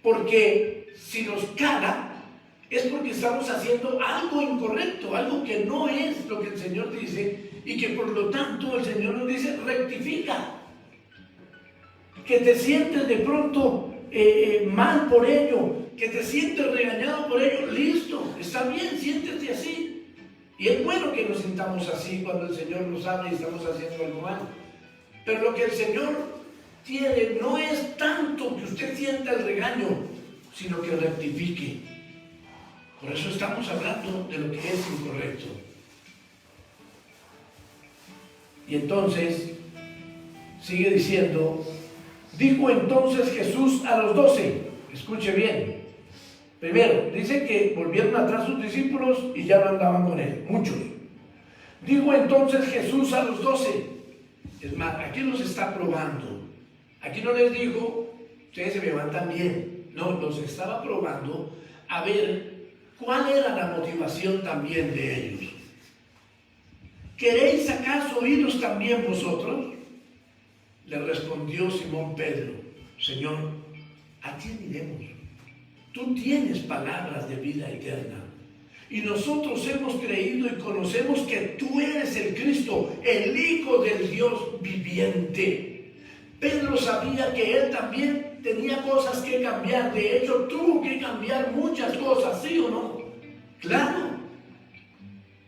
porque si nos caga, es porque estamos haciendo algo incorrecto, algo que no es lo que el Señor dice, y que por lo tanto el Señor nos dice, rectifica. Que te sientes de pronto mal por ello, que te sientes regañado por ello, listo, está bien, siéntete así. Y es bueno que nos sintamos así cuando el Señor nos habla y estamos haciendo algo mal. Pero lo que el Señor quiere no es tanto que usted sienta el regaño, sino que rectifique. Por eso estamos hablando de lo que es incorrecto. Y entonces, sigue diciendo, dijo entonces Jesús a los 12, escuche bien. Primero, dice que volvieron atrás sus discípulos y ya no andaban con él, muchos. Dijo entonces Jesús a los 12, es más, aquí los está probando. Aquí no les dijo, ustedes se me van tan bien. No, los estaba probando a ver cuál era la motivación también de ellos. ¿Queréis acaso iros también vosotros? Le respondió Simón Pedro, Señor, ¿a quién iremos? Tú tienes palabras de vida eterna. Y nosotros hemos creído y conocemos que tú eres el Cristo, el Hijo del Dios viviente. Pedro sabía que él también tenía cosas que cambiar. De hecho, tuvo que cambiar muchas cosas, ¿sí o no? Claro.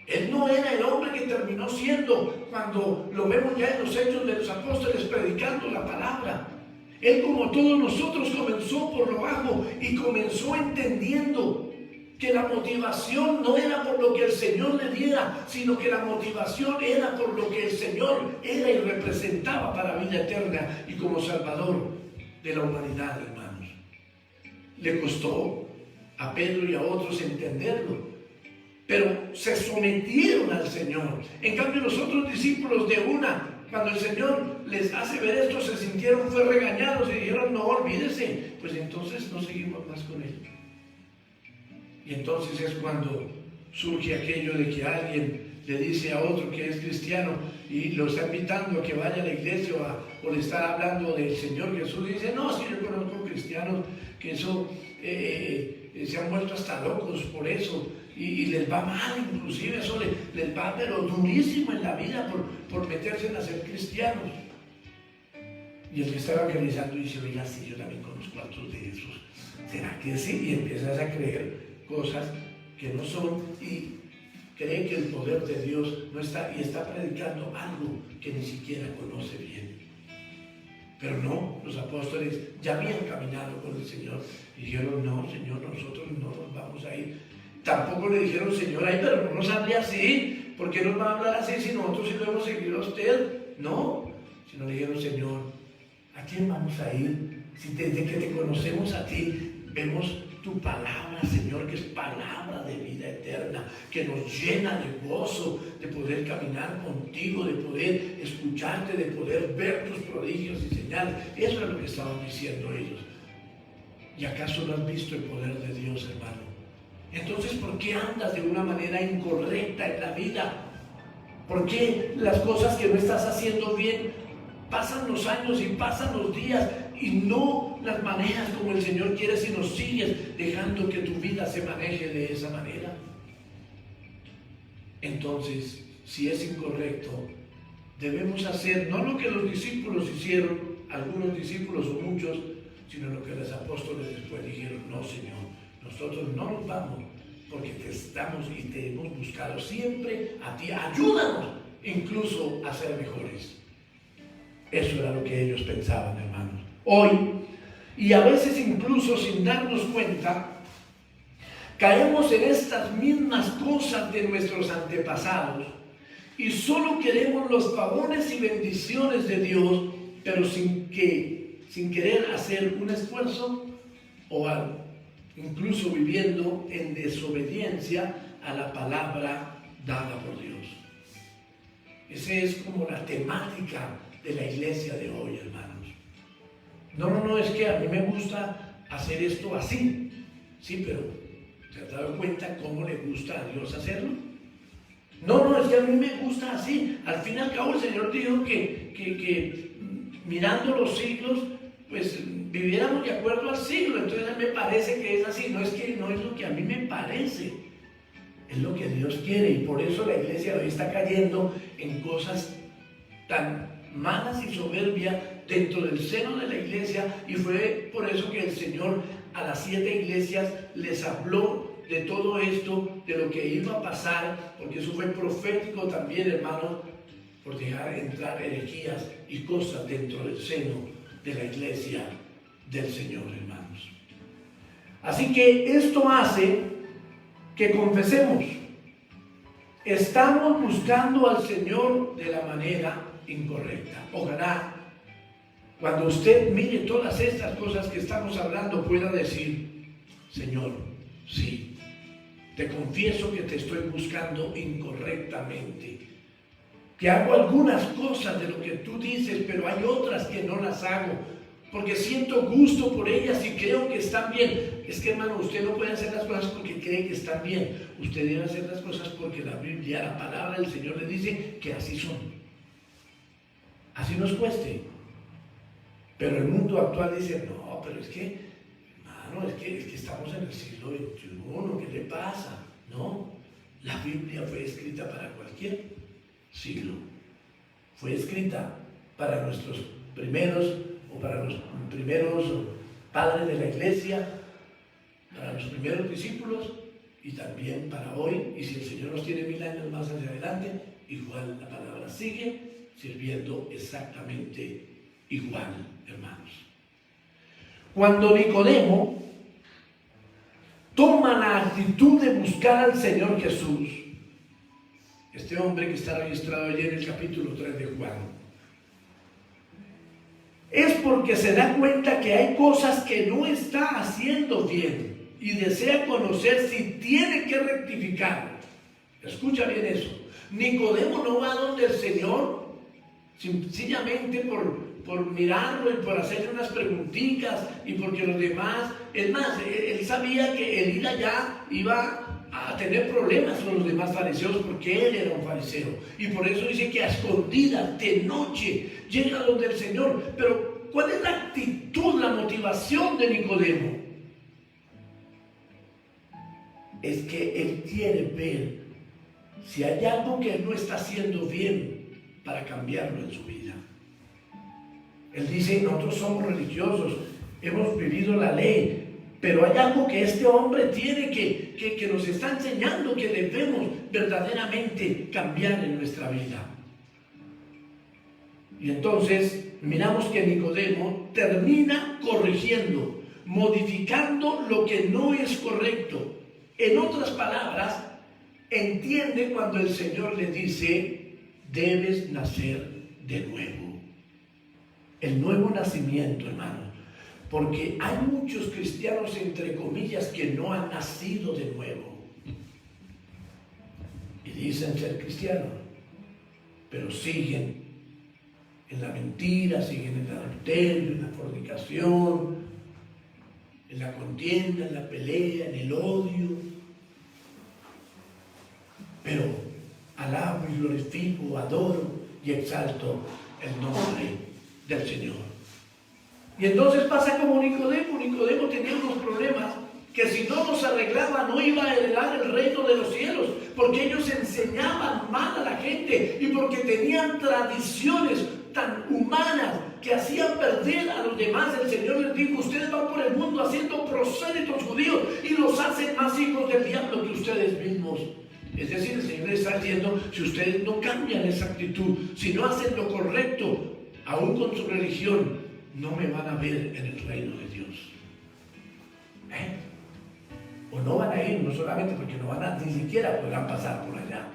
Él no era el hombre que terminó siendo cuando lo vemos ya en los Hechos de los Apóstoles predicando la palabra. Él, como todos nosotros, comenzó por lo bajo y comenzó entendiendo que la motivación no era por lo que el Señor le diera, sino que la motivación era por lo que el Señor era y representaba para la vida eterna y como Salvador de la humanidad, hermanos. Le costó a Pedro y a otros entenderlo, pero se sometieron al Señor. En cambio, los otros discípulos cuando el Señor les hace ver esto, se sintieron, fue regañados y dijeron, no, olvídese, pues entonces no seguimos más con él. Y entonces es cuando surge aquello de que alguien le dice a otro que es cristiano y lo está invitando a que vaya a la iglesia o le está hablando del Señor Jesús, y dice, no, es que yo conozco cristianos que eso se han vuelto hasta locos por eso. Y les va mal, inclusive eso les va pero durísimo en la vida por meterse en hacer cristianos. Y el que está evangelizando dice, oiga, sí, yo también conozco a otros de esos. ¿Será que sí? Y empiezas a creer cosas que no son y cree que el poder de Dios no está y está predicando algo que ni siquiera conoce bien. Pero no, los apóstoles ya habían caminado con el Señor y dijeron, no, Señor, nosotros no nos vamos a ir. Tampoco le dijeron, Señor, ay, pero no nos hable así, ¿por qué nos va a hablar así si nosotros sí lo hemos seguido a usted? No, sino le dijeron, Señor, ¿a quién vamos a ir? Si desde que te conocemos a ti, vemos tu palabra, Señor, que es palabra de vida eterna, que nos llena de gozo, de poder caminar contigo, de poder escucharte, de poder ver tus prodigios y señales. Eso es lo que estaban diciendo ellos. ¿Y acaso no has visto el poder de Dios, hermano? Entonces, ¿por qué andas de una manera incorrecta en la vida? ¿Por qué las cosas que no estás haciendo bien, pasan los años y pasan los días y no las manejas como el Señor quiere, sino sigues dejando que tu vida se maneje de esa manera? Entonces, si es incorrecto, debemos hacer no lo que los discípulos hicieron, algunos discípulos o muchos, sino lo que los apóstoles después dijeron, no, Señor, nosotros no nos vamos porque te estamos y te hemos buscado siempre a ti. Ayúdanos incluso a ser mejores. Eso era lo que ellos pensaban, hermanos. Hoy, y a veces incluso sin darnos cuenta, caemos en estas mismas cosas de nuestros antepasados y solo queremos los favores y bendiciones de Dios, pero sin querer hacer un esfuerzo o algo. Incluso viviendo en desobediencia a la palabra dada por Dios. Esa es como la temática de la iglesia de hoy, hermanos. No, es que a mí me gusta hacer esto así. Sí, pero ¿se ha dado cuenta cómo le gusta a Dios hacerlo? No, es que a mí me gusta así. Al fin y al cabo el Señor dijo que mirando los siglos, pues viviéramos de acuerdo al siglo. Entonces me parece que es así. No es que no es lo que a mí me parece, es lo que Dios quiere. Y por eso la iglesia hoy está cayendo en cosas tan malas y soberbias dentro del seno de la iglesia. Y fue por eso que el Señor a las 7 iglesias les habló de todo esto, de lo que iba a pasar, porque eso fue profético también, hermanos, por dejar entrar herejías y cosas dentro del seno de la iglesia del Señor, hermanos. Así que esto hace que confesemos, estamos buscando al Señor de la manera incorrecta. Ojalá cuando usted mire todas estas cosas que estamos hablando pueda decir, Señor, sí, te confieso que te estoy buscando incorrectamente, que hago algunas cosas de lo que tú dices, pero hay otras que no las hago, porque siento gusto por ellas y creo que están bien. Es que, hermano, usted no puede hacer las cosas porque cree que están bien. Usted debe hacer las cosas porque la Biblia, la palabra del Señor le dice que así son. Así nos cueste. Pero el mundo actual dice, no, pero es que, hermano, es que estamos en el siglo XXI, ¿qué le pasa? No, la Biblia fue escrita para cualquier siglo. Fue escrita para nuestros primeros padres de la iglesia, para los primeros discípulos y también para hoy. Y si el Señor nos tiene 1000 años más hacia adelante, igual la palabra sigue sirviendo exactamente igual, hermanos. Cuando Nicodemo toma la actitud de buscar al Señor Jesús, este hombre que está registrado allí en el capítulo 3 de Juan, es porque se da cuenta que hay cosas que no está haciendo bien y desea conocer si tiene que rectificar. Escucha bien eso. Nicodemo no va donde el Señor sencillamente por mirarlo y por hacerle unas preguntitas y porque los demás, es más, él sabía que el ir allá iba a tener problemas con los demás fariseos porque él era un fariseo, y por eso dice que a escondidas, de noche, llega donde el Señor. Pero ¿cuál es la actitud, la motivación de Nicodemo? Es que él quiere ver si hay algo que él no está haciendo bien para cambiarlo en su vida. Él dice, nosotros somos religiosos, hemos vivido la ley, pero hay algo que este hombre tiene que nos está enseñando que debemos verdaderamente cambiar en nuestra vida. Y entonces miramos que Nicodemo termina corrigiendo, modificando lo que no es correcto. En otras palabras, entiende cuando el Señor le dice, debes nacer de nuevo. El nuevo nacimiento, hermano. Porque hay muchos cristianos, entre comillas, que no han nacido de nuevo. Y dicen ser cristianos, pero siguen en la mentira, siguen en el adulterio, en la fornicación, en la contienda, en la pelea, en el odio. Pero alabo y glorifico, adoro y exalto el nombre del Señor. Y entonces pasa como Nicodemo. Nicodemo tenía unos problemas que si no los arreglaba no iba a heredar el reino de los cielos, porque ellos enseñaban mal a la gente y porque tenían tradiciones tan humanas que hacían perder a los demás. El Señor les dijo, ustedes van por el mundo haciendo prosélitos judíos y los hacen más hijos del diablo que ustedes mismos. Es decir, el Señor les está diciendo, si ustedes no cambian esa actitud, si no hacen lo correcto, aún con su religión, no me van a ver en el reino de Dios. O no van a ir, no solamente porque no van a, ni siquiera podrán pasar por allá.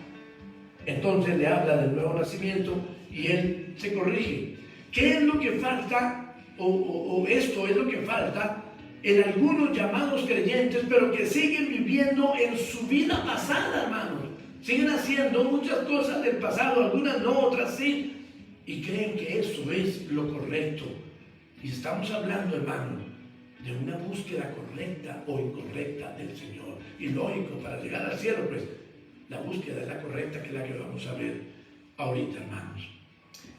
Entonces le habla del nuevo nacimiento y él se corrige. ¿Qué es lo que falta? O esto es lo que falta en algunos llamados creyentes, pero que siguen viviendo en su vida pasada, hermanos. Siguen haciendo muchas cosas del pasado, algunas no, otras sí, y creen que eso es lo correcto. Y estamos hablando, hermano, de una búsqueda correcta o incorrecta del Señor. Y lógico, para llegar al cielo, pues, La búsqueda es la correcta, que es la que vamos a ver ahorita, hermanos.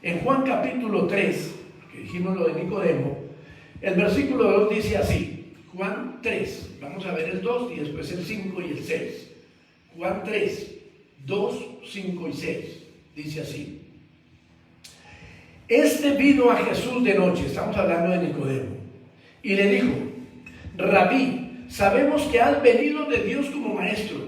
En Juan capítulo 3, que dijimos lo de Nicodemo, el versículo 2 dice así, Juan 3, vamos a ver el 2 y después el 5 y el 6. Juan 3, 2, 5 y 6, dice así. Este vino a Jesús de noche, estamos hablando de Nicodemo, y le dijo, Rabí, sabemos que has venido de Dios como maestro,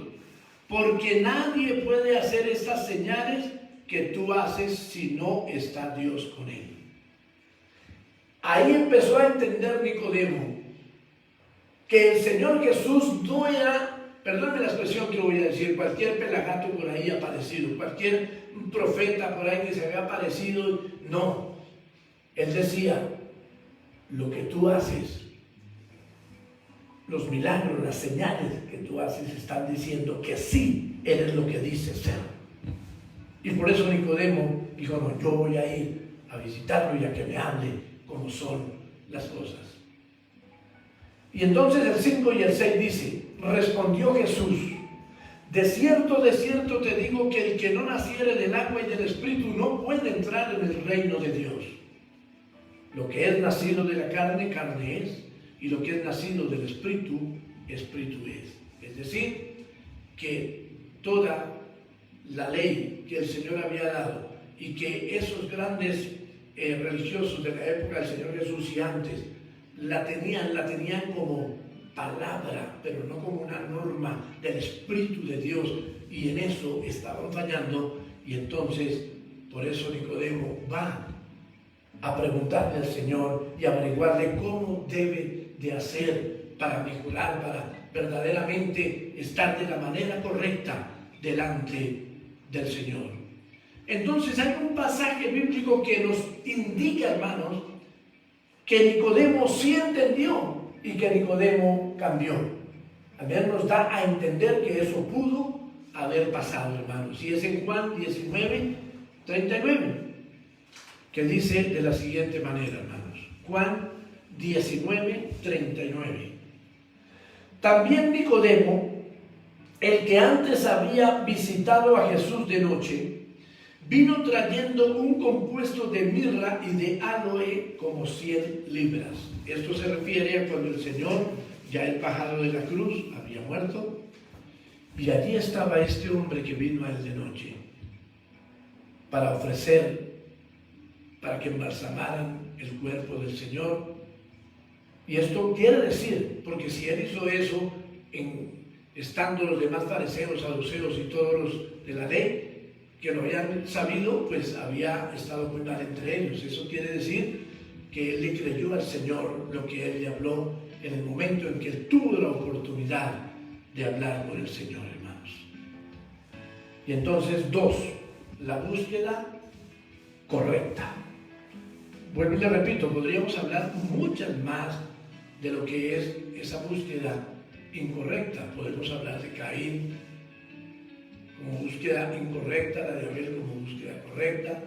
porque nadie puede hacer estas señales que tú haces si no está Dios con él. Ahí empezó a entender Nicodemo que el Señor Jesús no era, perdónme la expresión que voy a decir, cualquier pelagato por ahí aparecido, cualquier profeta por ahí que se había aparecido, no. Él decía, lo que tú haces, los milagros, las señales que tú haces están diciendo que sí eres lo que dices ser. Y por eso Nicodemo dijo, no, yo voy a ir a visitarlo y a que me hable cómo son las cosas. Y entonces el 5 y el 6 dice, respondió Jesús, de cierto te digo que el que no naciere del agua y del Espíritu no puede entrar en el reino de Dios. Lo que es nacido de la carne, carne es, y lo que es nacido del Espíritu, Espíritu es. Es decir, que toda la ley que el Señor había dado y que esos grandes religiosos de la época del Señor Jesús y antes la tenían como palabra, pero no como una norma del Espíritu de Dios, y en eso estaban fallando. Y entonces por eso Nicodemo va a preguntarle al Señor y averiguarle cómo debe de hacer para mejorar, para verdaderamente estar de la manera correcta delante del Señor. Entonces hay un pasaje bíblico que nos indica, hermanos, que Nicodemo sí entendió y que Nicodemo cambió. Al menos nos da a entender que eso pudo haber pasado, hermanos. Y es en Juan 19, 39, que dice de la siguiente manera, hermanos. Juan 19, 39. También Nicodemo, el que antes había visitado a Jesús de noche, vino trayendo un compuesto de mirra y de aloe como 100 libras. Esto se refiere a cuando el Señor, ya el pájaro de la cruz, había muerto, y allí estaba este hombre que vino a él de noche para ofrecer, para que embalsamaran el cuerpo del Señor. Y esto quiere decir, porque si él hizo eso, estando los demás fariseos, saduceos y todos los de la ley, que lo habían sabido, pues había estado muy mal entre ellos. Eso quiere decir que él le creyó al Señor lo que él le habló en el momento en que él tuvo la oportunidad de hablar con el Señor, hermanos. Y entonces, 2, la búsqueda correcta. Vuelvo y le repito, podríamos hablar muchas más de lo que es esa búsqueda incorrecta. Podemos hablar de Caín como búsqueda incorrecta, la de Abel como búsqueda correcta,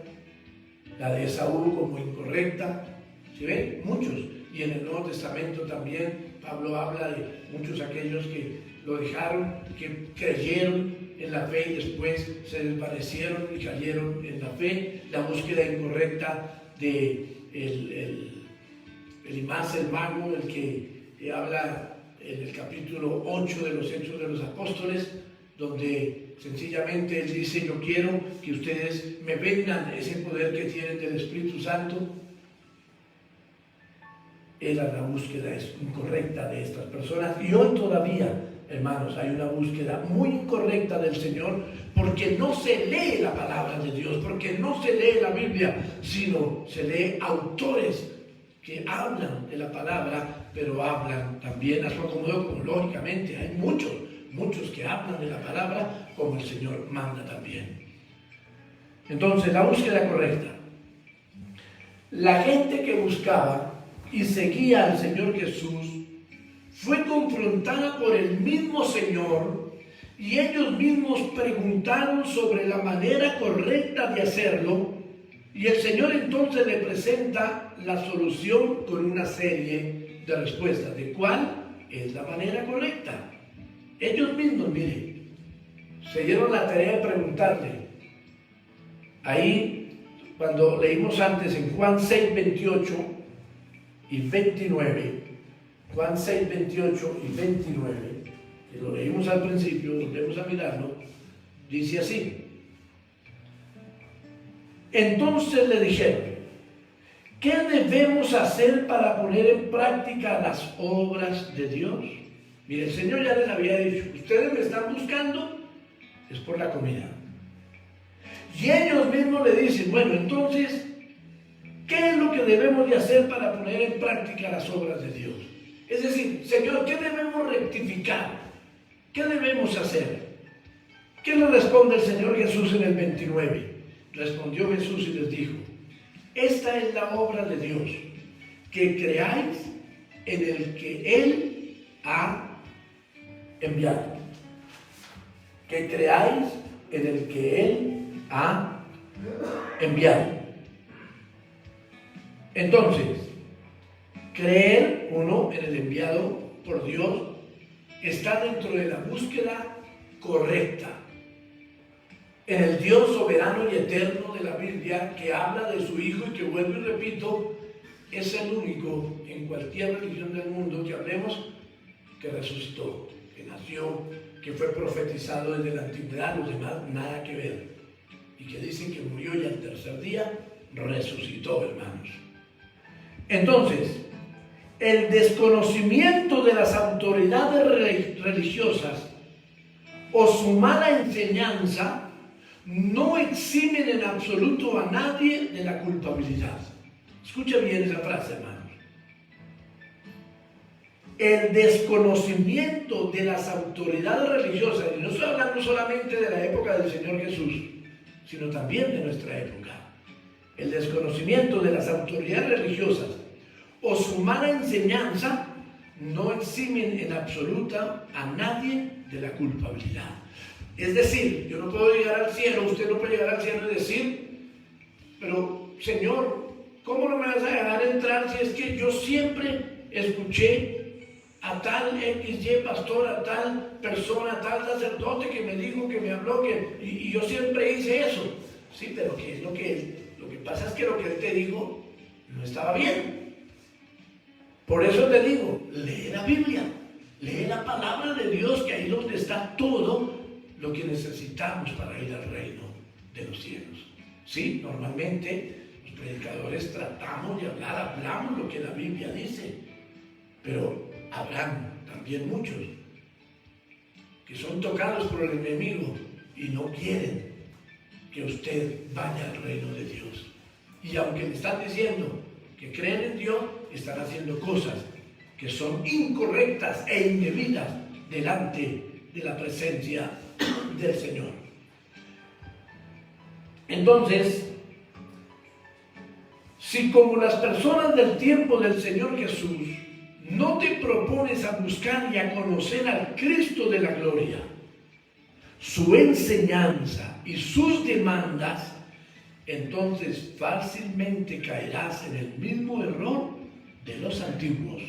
la de Esaú como incorrecta. ¿Sí ven? Muchos. Y en el Nuevo Testamento también Pablo habla de muchos aquellos que lo dejaron, que creyeron en la fe y después se desvanecieron y cayeron en la fe. La búsqueda incorrecta de Elías el mago, el que habla en el capítulo 8 de los Hechos de los Apóstoles, donde sencillamente él dice, yo quiero que ustedes me vendan ese poder que tienen del Espíritu Santo. Era la búsqueda incorrecta de estas personas. Y hoy todavía, hermanos, hay una búsqueda muy incorrecta del Señor, porque no se lee la palabra de Dios, porque no se lee la Biblia, sino se lee autores que hablan de la palabra, pero hablan también a su acomodo, como lógicamente hay muchos que hablan de la palabra como el Señor manda también. Entonces, la búsqueda correcta. La gente que buscaba y seguía al Señor Jesús fue confrontada por el mismo Señor, y ellos mismos preguntaron sobre la manera correcta de hacerlo, y el Señor entonces le presenta la solución con una serie de respuestas de cuál es la manera correcta. Ellos mismos, miren, se dieron la tarea de preguntarle. Ahí, cuando leímos antes en Juan 6, 28 y 29, Juan 6, 28 y 29, que lo leímos al principio, volvemos a mirarlo, dice así. Entonces le dijeron, ¿qué debemos hacer para poner en práctica las obras de Dios? Mire, el Señor ya les había dicho, ustedes me están buscando, es por la comida. Y ellos mismos le dicen, bueno, entonces, ¿qué es lo que debemos de hacer para poner en práctica las obras de Dios? Es decir, Señor, ¿qué debemos rectificar? ¿Qué debemos hacer? ¿Qué le responde el Señor Jesús en el 29? Respondió Jesús y les dijo, esta es la obra de Dios, que creáis en el que Él ha enviado. Que creáis en el que Él ha enviado. Entonces, creer uno en el enviado por Dios está dentro de la búsqueda correcta. En el Dios soberano y eterno de la Biblia, que habla de su Hijo y que, vuelvo y repito, es el único en cualquier religión del mundo que hablemos que resucitó, que nació, que fue profetizado desde la antigüedad, los demás nada que ver, y que dicen que murió y al tercer día resucitó, hermanos. Entonces, el desconocimiento de las autoridades religiosas o su mala enseñanza no eximen en absoluto a nadie de la culpabilidad. Escucha bien esa frase, hermanos. El desconocimiento de las autoridades religiosas, y no estoy hablando solamente de la época del Señor Jesús, sino también de nuestra época. El desconocimiento de las autoridades religiosas o su mala enseñanza no eximen en absoluta a nadie de la culpabilidad. Es decir, yo no puedo llegar al cielo, usted no puede llegar al cielo y decir, pero Señor, ¿cómo no me vas a dejar entrar si es que yo siempre escuché a tal XY pastor, a tal persona, a tal sacerdote que me dijo, que me habló, y yo siempre hice eso? Sí, pero ¿qué es lo que pasa? Es que lo que él te dijo no estaba bien. Por eso te digo, lee la Biblia, lee la palabra de Dios, que ahí es donde está todo lo que necesitamos para ir al reino de los cielos. Sí, normalmente los predicadores tratamos de hablamos lo que la Biblia dice, pero habrán también muchos que son tocados por el enemigo y no quieren que usted vaya al reino de Dios. Y aunque le están diciendo que creen en Dios, están haciendo cosas que son incorrectas e indebidas delante de la presencia del Señor. Entonces, si como las personas del tiempo del Señor Jesús no te propones a buscar y a conocer al Cristo de la gloria, su enseñanza y sus demandas, entonces fácilmente caerás en el mismo error de los antiguos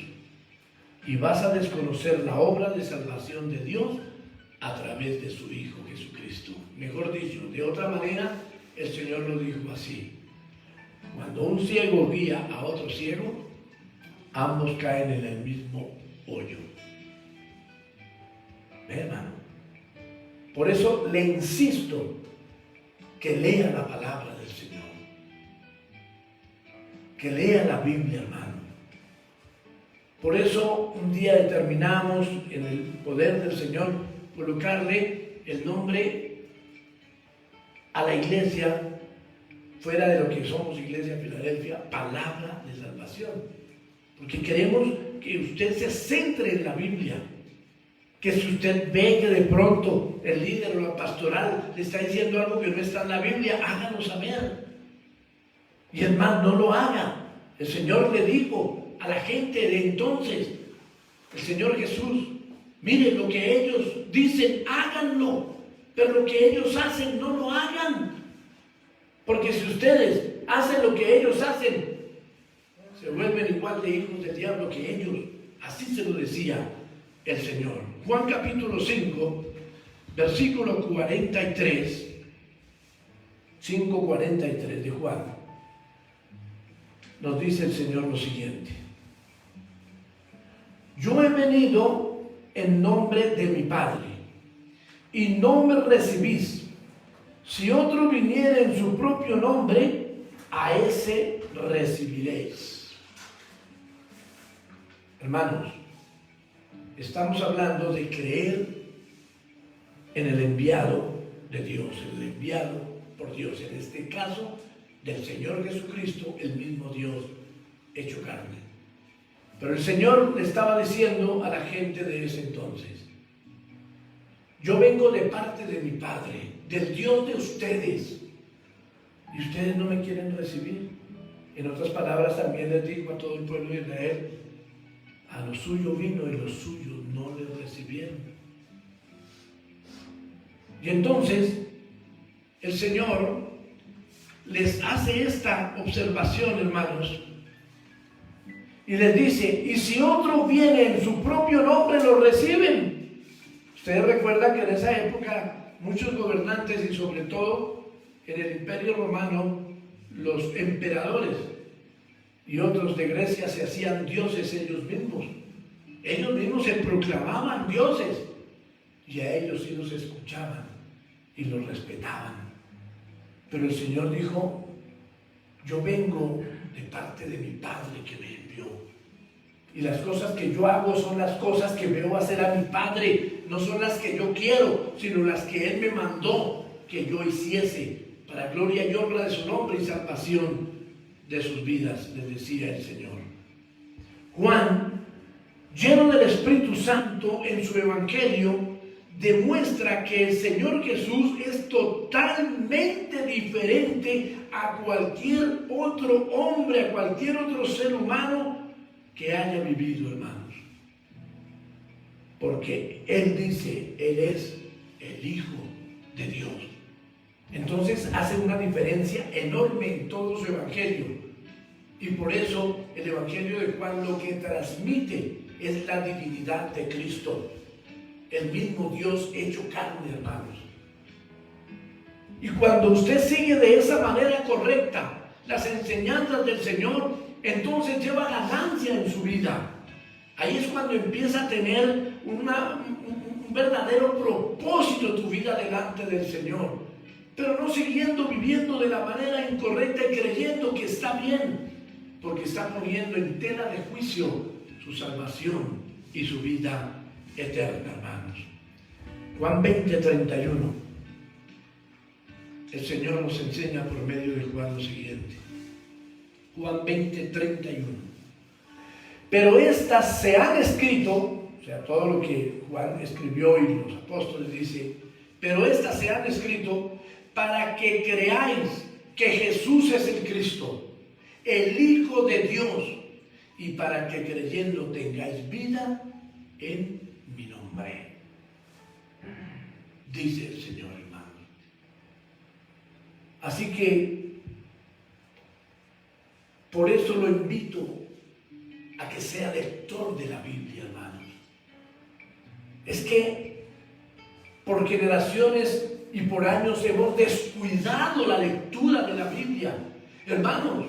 y vas a desconocer la obra de salvación de Dios a través de su Hijo Jesucristo. Mejor dicho, de otra manera, el Señor lo dijo así: cuando un ciego guía a otro ciego, ambos caen en el mismo hoyo. ¿Ve, hermano? Por eso le insisto que lea la palabra del Señor, que lea la Biblia, hermano. Por eso un día determinamos en el poder del Señor colocarle el nombre a la iglesia, fuera de lo que somos Iglesia Filadelfia, Palabra de Salvación. Porque queremos que usted se centre en la Biblia. Que si usted ve que de pronto el líder o la pastoral le está diciendo algo que no está en la Biblia, hágalo saber. Y es más, no lo haga. El Señor le dijo a la gente de entonces, el Señor Jesús, mire, lo que ellos dicen, háganlo, pero lo que ellos hacen, no lo hagan. Porque si ustedes hacen lo que ellos hacen, se vuelven igual de hijos del diablo que ellos. Así se lo decía el Señor. Juan capítulo 5, versículo 43, 5:43 de Juan, nos dice el Señor lo siguiente: yo he venido en nombre de mi Padre, y no me recibís. Si otro viniera en su propio nombre, a ese recibiréis. Hermanos, estamos hablando de creer en el enviado de Dios, el enviado por Dios, en este caso del Señor Jesucristo, el mismo Dios hecho carne. Pero el Señor le estaba diciendo a la gente de ese entonces: yo vengo de parte de mi Padre, del Dios de ustedes, y ustedes no me quieren recibir. En otras palabras, también les dijo a todo el pueblo de Israel: a lo suyo vino y los suyos no le recibieron. Y entonces el Señor les hace esta observación, hermanos, y les dice: y si otro viene en su propio nombre, lo reciben. Ustedes recuerdan que en esa época muchos gobernantes, y sobre todo en el Imperio Romano, los emperadores y otros de Grecia se hacían dioses ellos mismos. Ellos mismos se proclamaban dioses, y a ellos sí los escuchaban y los respetaban. Pero el Señor dijo: yo vengo de parte de mi Padre que me envió, y las cosas que yo hago son las cosas que veo hacer a mi Padre. No son las que yo quiero, sino las que Él me mandó que yo hiciese, para gloria y honra de su nombre y salvación de sus vidas, les decía el Señor. Juan, lleno del Espíritu Santo en su Evangelio, demuestra que el Señor Jesús es totalmente diferente a cualquier otro hombre, a cualquier otro ser humano que haya vivido, hermanos. Porque Él dice: Él es el Hijo de Dios. Entonces hace una diferencia enorme en todo su Evangelio. Y por eso el Evangelio de Juan lo que transmite es la divinidad de Cristo, el mismo Dios hecho carne, hermanos. Y cuando usted sigue de esa manera correcta las enseñanzas del Señor, entonces lleva ganancia en su vida. Ahí es cuando empieza a tener un verdadero propósito tu vida delante del Señor, pero no siguiendo viviendo de la manera incorrecta y creyendo que está bien, porque está poniendo en tela de juicio su salvación y su vida eterna, hermanos. Juan 20:31. El Señor nos enseña por medio de Juan lo siguiente. Juan 20:31. Pero estas se han escrito, o sea, todo lo que Juan escribió y los apóstoles dice, pero estas se han escrito para que creáis que Jesús es el Cristo, el Hijo de Dios, y para que creyendo tengáis vida en mi nombre. Dice el Señor, hermano. Así que, por eso lo invito a que sea lector de la Biblia, hermanos. Es que por generaciones y por años hemos descuidado la lectura de la Biblia. Hermanos,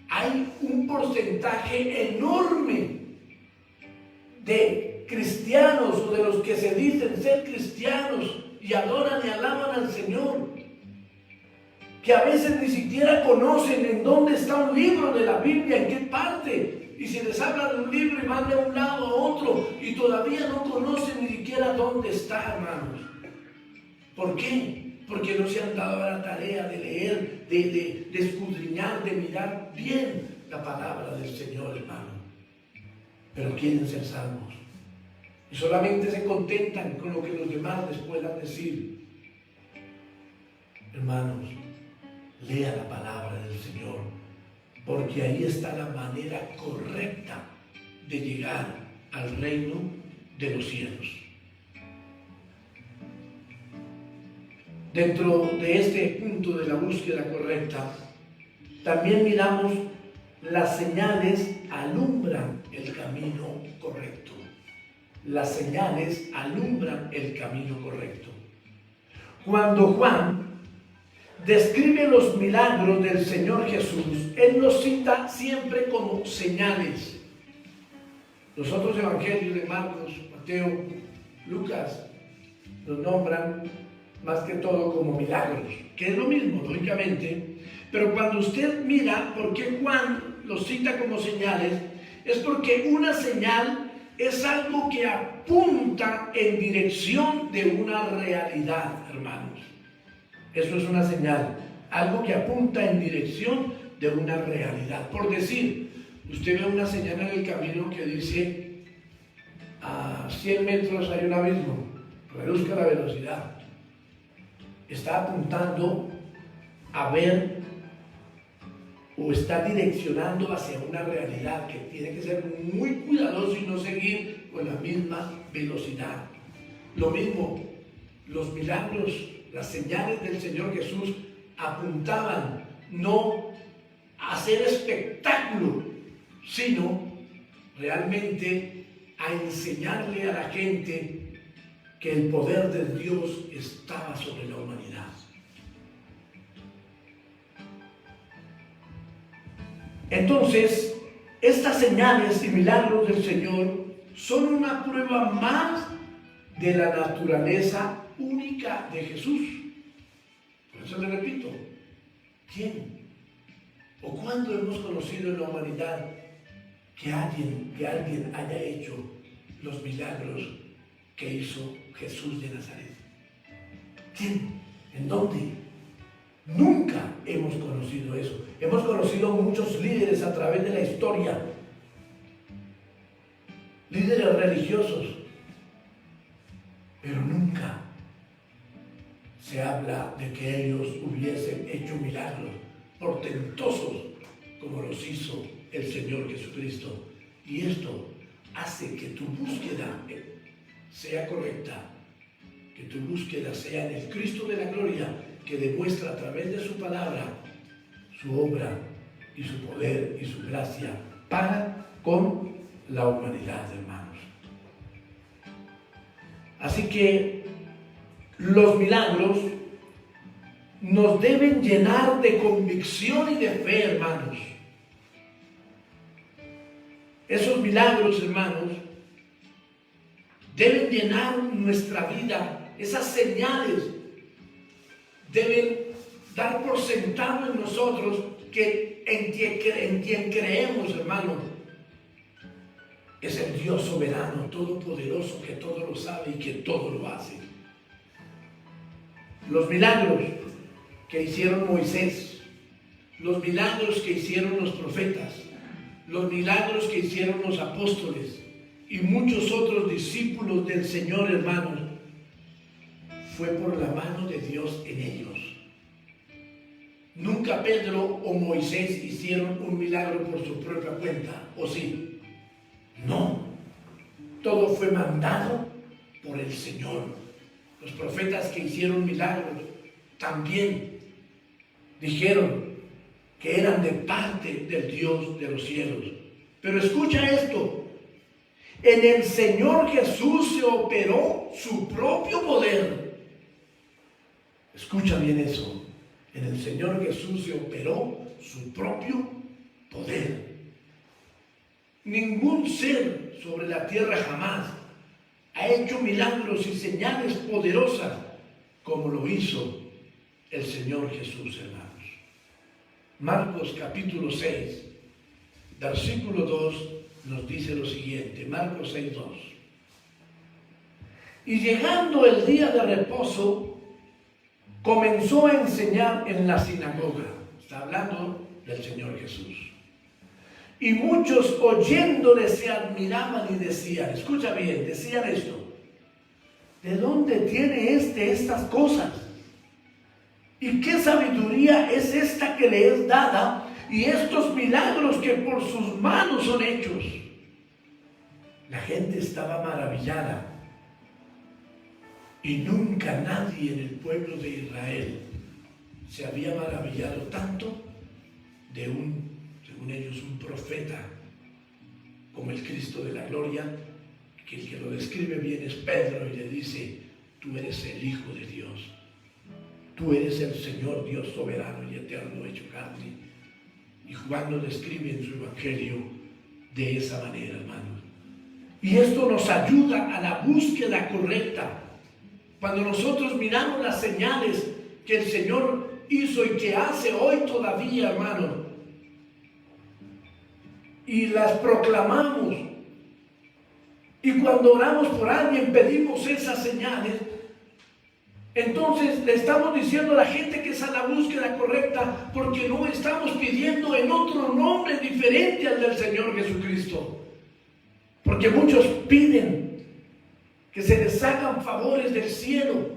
hay un porcentaje enorme de cristianos o de los que se dicen ser cristianos y adoran y alaban al Señor, que a veces ni siquiera conocen en dónde está un libro de la Biblia, en qué parte. Y si les habla de un libro y van de un lado a otro y todavía no conocen ni siquiera dónde está, hermanos. ¿Por qué? Porque no se han dado a la tarea de leer, de escudriñar, de mirar bien la palabra del Señor, hermano. Pero quieren ser salvos. Y solamente se contentan con lo que los demás les puedan decir. Hermanos, lea la palabra del Señor, porque ahí está la manera correcta de llegar al reino de los cielos. Dentro de este punto de la búsqueda correcta, también miramos las señales alumbran el camino correcto. las señales alumbran el camino correcto. Cuando Juan describe los milagros del Señor Jesús, él los cita siempre como señales. Los otros evangelios de Marcos, Mateo, Lucas los nombran más que todo como milagros, que es lo mismo, lógicamente. Pero cuando usted mira por qué Juan los cita como señales, es porque una señal es algo que apunta en dirección de una realidad, hermanos. Eso es una señal, algo que apunta en dirección de una realidad. Por decir, usted ve una señal en el camino que dice: a 100 metros hay un abismo, reduzca la velocidad. Está apuntando a ver o está direccionando hacia una realidad que tiene que ser muy cuidadoso y no seguir con la misma velocidad. Lo mismo, los milagros, las señales del Señor Jesús apuntaban no a hacer espectáculo, sino realmente a enseñarle a la gente que el poder de Dios estaba sobre la humanidad. Entonces, estas señales y milagros del Señor son una prueba más de la naturaleza única de Jesús. Por eso le repito, ¿quién o cuándo hemos conocido en la humanidad que alguien haya hecho los milagros que hizo Jesús de Nazaret? ¿Quién? ¿En dónde? Nunca hemos conocido eso. Hemos conocido muchos líderes a través de la historia, líderes religiosos, pero nunca se habla de que ellos hubiesen hecho milagros portentosos como los hizo el Señor Jesucristo. Y esto hace que tu búsqueda sea correcta, que tu búsqueda sea en el Cristo de la gloria, que demuestra a través de su palabra su obra y su poder y su gracia para con la humanidad, hermanos. Así que los milagros nos deben llenar de convicción y de fe, hermanos. Esos milagros, hermanos, deben llenar nuestra vida. Esas señales deben dar por sentado en nosotros que en quien creemos, hermano, es el Dios soberano, todopoderoso, que todo lo sabe y que todo lo hace. Los milagros que hicieron Moisés, los milagros que hicieron los profetas, los milagros que hicieron los apóstoles y muchos otros discípulos del Señor, hermanos, fue por la mano de Dios en ellos. Nunca Pedro o Moisés hicieron un milagro por su propia cuenta, ¿o sí? No. Todo fue mandado por el Señor. Los profetas que hicieron milagros también dijeron que eran de parte del Dios de los cielos. Pero escucha esto: en el Señor Jesús se operó su propio poder. Escucha bien eso. En el Señor Jesús se operó su propio poder. Ningún ser sobre la tierra jamás ha hecho milagros y señales poderosas como lo hizo el Señor Jesús, hermanos. Marcos capítulo 6, versículo 2 nos dice lo siguiente. Marcos 6, 2. Y llegando el día de reposo, comenzó a enseñar en la sinagoga. Está hablando del Señor Jesús. Y muchos oyéndole se admiraban y decían, escucha bien, decían esto: ¿de dónde tiene estas cosas? ¿Y qué sabiduría es esta que le es dada? Y estos milagros que por sus manos son hechos. La gente estaba maravillada. Y nunca nadie en el pueblo de Israel se había maravillado tanto de según ellos, un profeta como el Cristo de la gloria, que el que lo describe bien es Pedro y le dice, tú eres el Hijo de Dios. Tú eres el Señor Dios soberano y eterno hecho carne. Y Juan lo describe en su Evangelio de esa manera, hermanos. Y esto nos ayuda a la búsqueda correcta. Cuando nosotros miramos las señales que el Señor hizo y que hace hoy todavía, hermanos, y las proclamamos, y cuando oramos por alguien pedimos esas señales, entonces le estamos diciendo a la gente que esa es la búsqueda correcta, porque no estamos pidiendo en otro nombre diferente al del Señor Jesucristo. Porque muchos piden que se les hagan favores del cielo,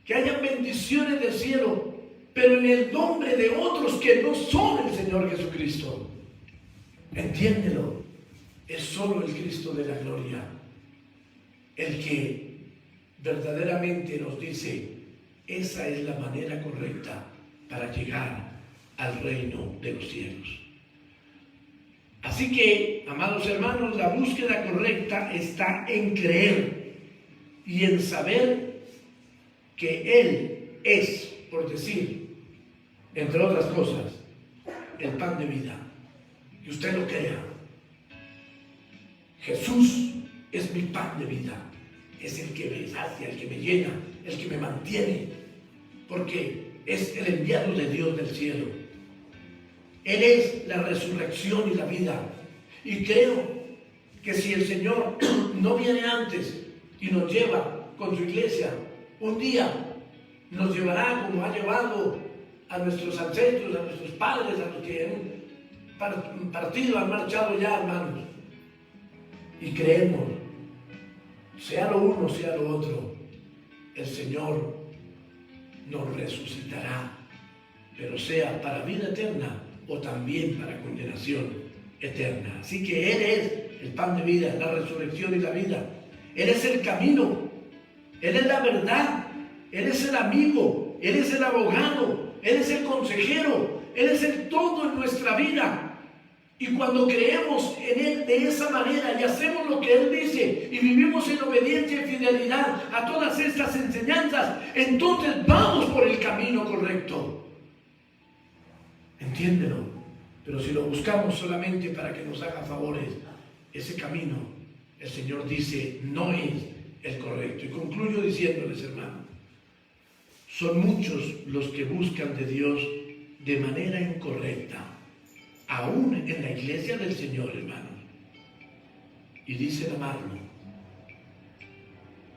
que hayan bendiciones del cielo, pero en el nombre de otros que no son el Señor Jesucristo. Entiéndelo, es solo el Cristo de la gloria el que verdaderamente nos dice, esa es la manera correcta para llegar al reino de los cielos. Así que, amados hermanos, la búsqueda correcta está en creer y en saber que Él es, por decir, entre otras cosas, el pan de vida. Que usted lo crea. Jesús es mi pan de vida. Es el que me sacia, el que me llena, el que me mantiene. Porque es el enviado de Dios del cielo. Él es la resurrección y la vida. Y creo que si el Señor no viene antes y nos lleva con su iglesia, un día nos llevará como ha llevado a nuestros ancestros, a nuestros padres, a los que han partido, han marchado ya, hermanos. Y creemos, sea lo uno, sea lo otro, el Señor nos resucitará, pero sea para vida eterna o también para condenación eterna. Así que Él es el pan de vida, la resurrección y la vida. Él es el camino, Él es la verdad, Él es el amigo, Él es el abogado, Él es el consejero, Él es el todo en nuestra vida. Y cuando creemos en Él de esa manera y hacemos lo que Él dice y vivimos en obediencia y fidelidad a todas estas enseñanzas, entonces vamos por el camino correcto. Entiéndelo. Pero si lo buscamos solamente para que nos haga favores, ese camino, el Señor dice, no es el correcto. Y concluyo diciéndoles, hermanos, son muchos los que buscan de Dios de manera incorrecta, aún en la iglesia del Señor, hermanos. Y dicen amarlo.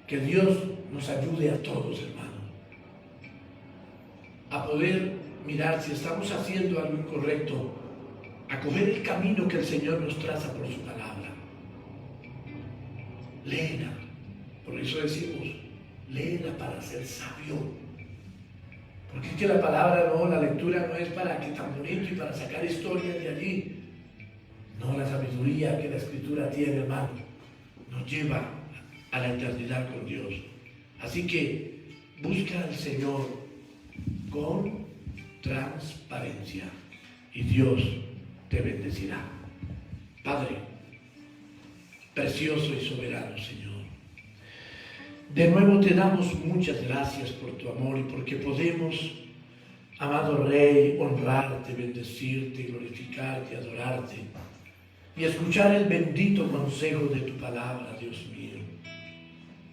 Que Dios nos ayude a todos, hermanos, a poder mirar si estamos haciendo algo incorrecto, a coger el camino que el Señor nos traza por su palabra. Léela. Por eso decimos, léela para ser sabio. Porque es que la palabra no, la lectura no es para que tan bonito y para sacar historias de allí. No, la sabiduría que la Escritura tiene, hermano, nos lleva a la eternidad con Dios. Así que busca al Señor con transparencia y Dios te bendecirá. Padre, precioso y soberano Señor, de nuevo te damos muchas gracias por tu amor y porque podemos, amado Rey, honrarte, bendecirte, glorificarte, adorarte y escuchar el bendito consejo de tu palabra, Dios mío.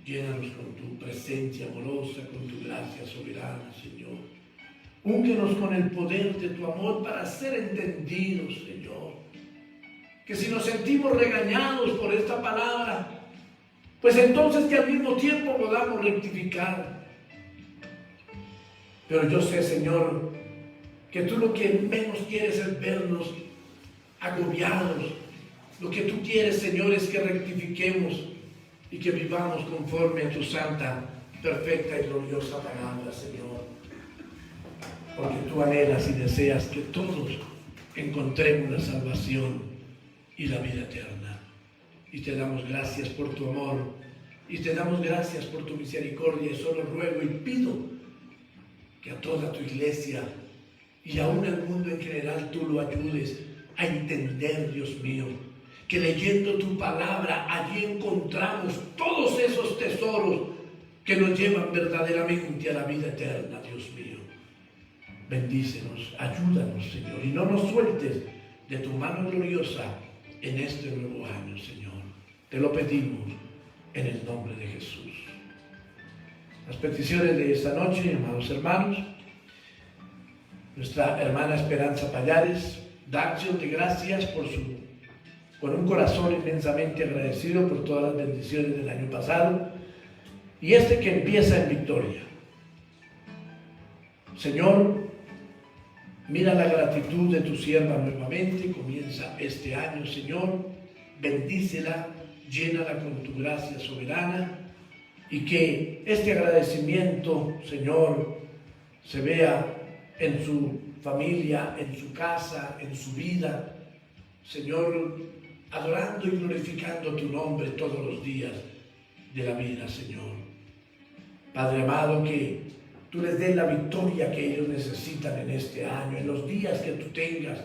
Llénanos con tu presencia amorosa, con tu gracia soberana, Señor. Úngenos con el poder de tu amor para ser entendidos, Señor. Que si nos sentimos regañados por esta palabra, pues entonces que al mismo tiempo podamos rectificar. Pero yo sé, Señor, que tú lo que menos quieres es vernos agobiados. Lo que tú quieres, Señor, es que rectifiquemos y que vivamos conforme a tu santa, perfecta y gloriosa palabra, Señor. Porque tú anhelas y deseas que todos encontremos la salvación y la vida eterna. Y te damos gracias por tu amor, y te damos gracias por tu misericordia, y solo ruego y pido que a toda tu iglesia, y aún al mundo en general, tú lo ayudes a entender, Dios mío, que leyendo tu palabra allí encontramos todos esos tesoros que nos llevan verdaderamente a la vida eterna, Dios mío. Bendícenos, ayúdanos, Señor, y no nos sueltes de tu mano gloriosa en este nuevo año, Señor. Te lo pedimos en el nombre de Jesús. Las peticiones de esta noche, amados hermanos, nuestra hermana Esperanza Pallares da acción de gracias con un corazón inmensamente agradecido por todas las bendiciones del año pasado y que empieza en victoria. Señor, mira la gratitud de tu sierva nuevamente, comienza este año, Señor, bendícela, llénala con tu gracia soberana y que este agradecimiento, Señor, se vea en su familia, en su casa, en su vida, Señor, adorando y glorificando tu nombre todos los días de la vida, Señor. Padre amado, que tú les des la victoria que ellos necesitan en este año, en los días que tú tengas,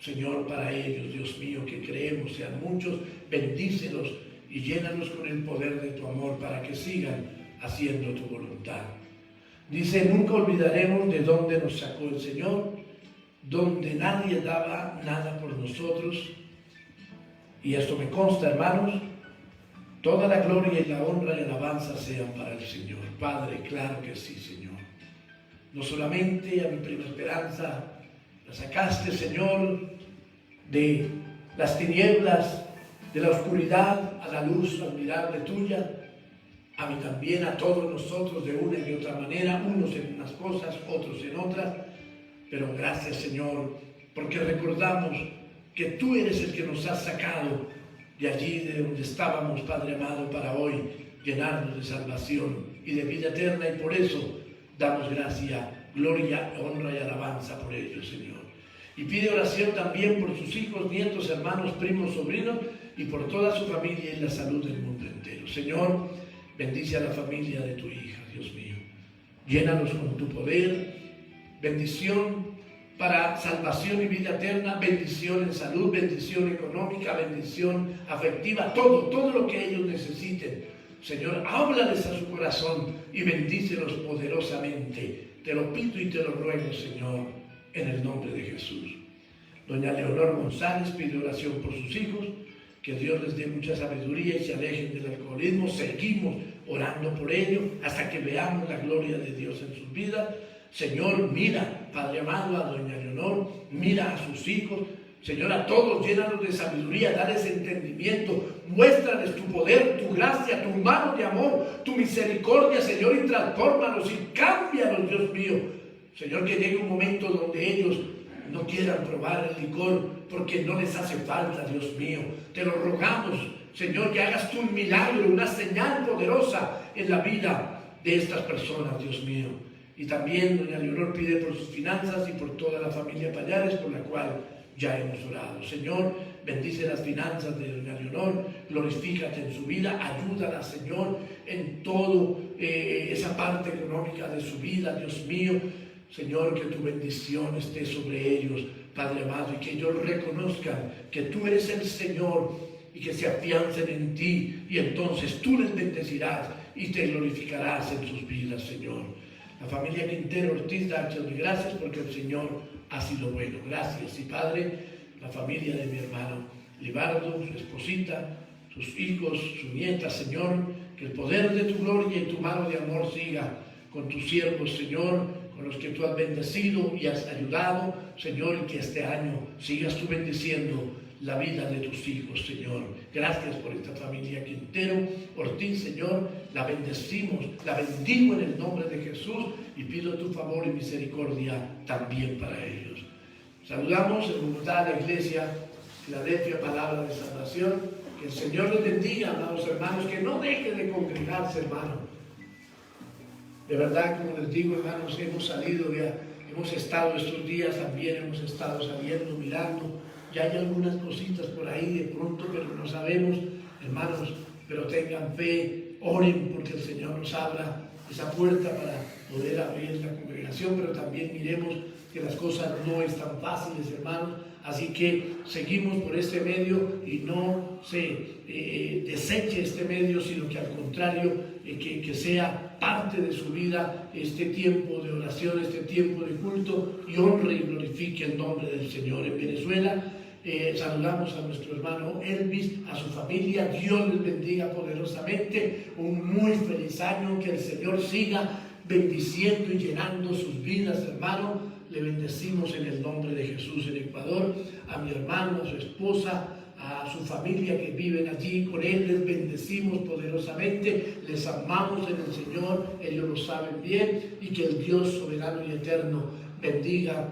Señor, para ellos, Dios mío, que creemos sean muchos, bendícelos y llénanos con el poder de tu amor para que sigan haciendo tu voluntad. Dice, nunca olvidaremos de dónde nos sacó el Señor, donde nadie daba nada por nosotros. Y esto me consta, hermanos, toda la gloria y la honra y alabanza sean para el Señor. Padre, claro que sí, Señor. No solamente a mi prima Esperanza la sacaste, Señor, de las tinieblas, de la oscuridad a la luz admirable tuya, a mí también, a todos nosotros de una y de otra manera, unos en unas cosas, otros en otras, pero gracias, Señor, porque recordamos que tú eres el que nos has sacado de allí, de donde estábamos, Padre amado, para hoy llenarnos de salvación y de vida eterna, y por eso damos gracia, gloria, honra y alabanza por ello, Señor. Y pide oración también por sus hijos, nietos, hermanos, primos, sobrinos y por toda su familia y la salud del mundo entero. Señor, bendice a la familia de tu hija, Dios mío. Llénanos con tu poder, bendición para salvación y vida eterna, bendición en salud, bendición económica, bendición afectiva, todo lo que ellos necesiten. Señor, háblales a su corazón y bendícelos poderosamente. Te lo pido y te lo ruego, Señor, en el nombre de Jesús. Doña Leonor González pide oración por sus hijos, que Dios les dé mucha sabiduría y se alejen del alcoholismo. Seguimos orando por ello hasta que veamos la gloria de Dios en sus vidas. Señor, mira, Padre amado, a doña Leonor, mira a sus hijos. Señor, a todos llénalos de sabiduría, dales entendimiento, muéstrales tu poder, tu gracia, tu mano de amor, tu misericordia, Señor, y transfórmalos y cámbialos, Dios mío. Señor, que llegue un momento donde ellos no quieran probar el licor porque no les hace falta, Dios mío. Te lo rogamos, Señor, que hagas tú un milagro, una señal poderosa en la vida de estas personas, Dios mío. Y también doña Leonor pide por sus finanzas y por toda la familia Pallares, por la cual ya hemos orado. Señor, bendice las finanzas de doña Leonor, glorifícate en su vida, ayúdala, Señor, en toda esa parte económica de su vida, Dios mío. Señor, que tu bendición esté sobre ellos, Padre amado, y que ellos reconozcan que tú eres el Señor y que se afiancen en ti, y entonces tú les bendecirás y te glorificarás en sus vidas, Señor. La familia Quintero Ortiz da acción de gracias porque el Señor ha sido bueno. Gracias. Y Padre, la familia de mi hermano Libardo, su esposita, sus hijos, su nieta, Señor, que el poder de tu gloria y tu mano de amor siga con tus siervos, Señor, con los que tú has bendecido y has ayudado, Señor, y que este año sigas tú bendiciendo la vida de tus hijos, Señor. Gracias por esta familia Quintero Ortiz, Señor. La bendecimos, la bendigo en el nombre de Jesús y pido tu favor y misericordia también para ellos. Saludamos en Bogotá a la iglesia Filadelfia, palabra de salvación. Que el Señor les bendiga, amados hermanos, que no dejen de congregarse, hermano. De verdad, como les digo, hermanos, hemos salido ya, hemos estado estos días también, hemos estado saliendo, mirando. Ya hay algunas cositas por ahí de pronto, pero no sabemos, hermanos, pero tengan fe, oren porque el Señor nos abra esa puerta para poder abrir la congregación, pero también miremos que las cosas no están fáciles, hermanos. Así que seguimos por este medio y no se deseche este medio, sino que al contrario, que sea parte de su vida este tiempo de oración, este tiempo de culto, y honre y glorifique el nombre del Señor. En Venezuela saludamos a nuestro hermano Elvis, a su familia. Dios les bendiga poderosamente. Un muy feliz año, que el Señor siga bendiciendo y llenando sus vidas, hermano. Le bendecimos en el nombre de Jesús en Ecuador, a mi hermano, a su esposa, a su familia que viven allí con él. Les bendecimos poderosamente, les amamos en el Señor, ellos lo saben bien, y que el Dios soberano y eterno bendiga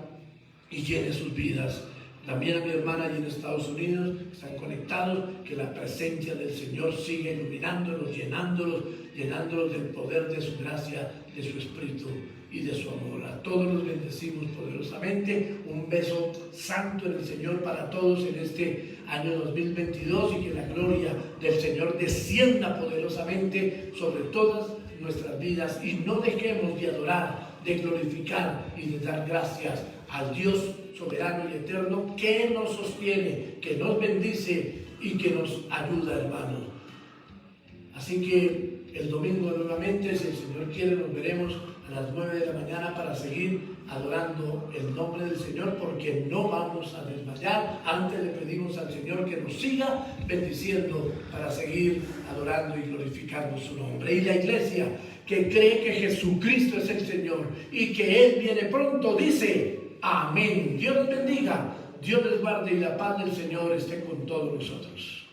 y llene sus vidas. También a mi hermana allí en Estados Unidos, están conectados, que la presencia del Señor siga iluminándolos, llenándolos del poder de su gracia, de su Espíritu y de su amor. A todos los bendecimos poderosamente. Un beso santo en el Señor para todos en este año 2022, y que la gloria del Señor descienda poderosamente sobre todas nuestras vidas, y no dejemos de adorar, de glorificar y de dar gracias al Dios soberano y eterno, que nos sostiene, que nos bendice y que nos ayuda, hermanos. Así que el domingo nuevamente, si el Señor quiere, nos veremos a las 9 de la mañana para seguir adorando el nombre del Señor, porque no vamos a desmayar. Antes le pedimos al Señor que nos siga bendiciendo para seguir adorando y glorificando su nombre. Y la iglesia que cree que Jesucristo es el Señor y que Él viene pronto, dice amén. Dios les bendiga, Dios les guarde, y la paz del Señor esté con todos nosotros.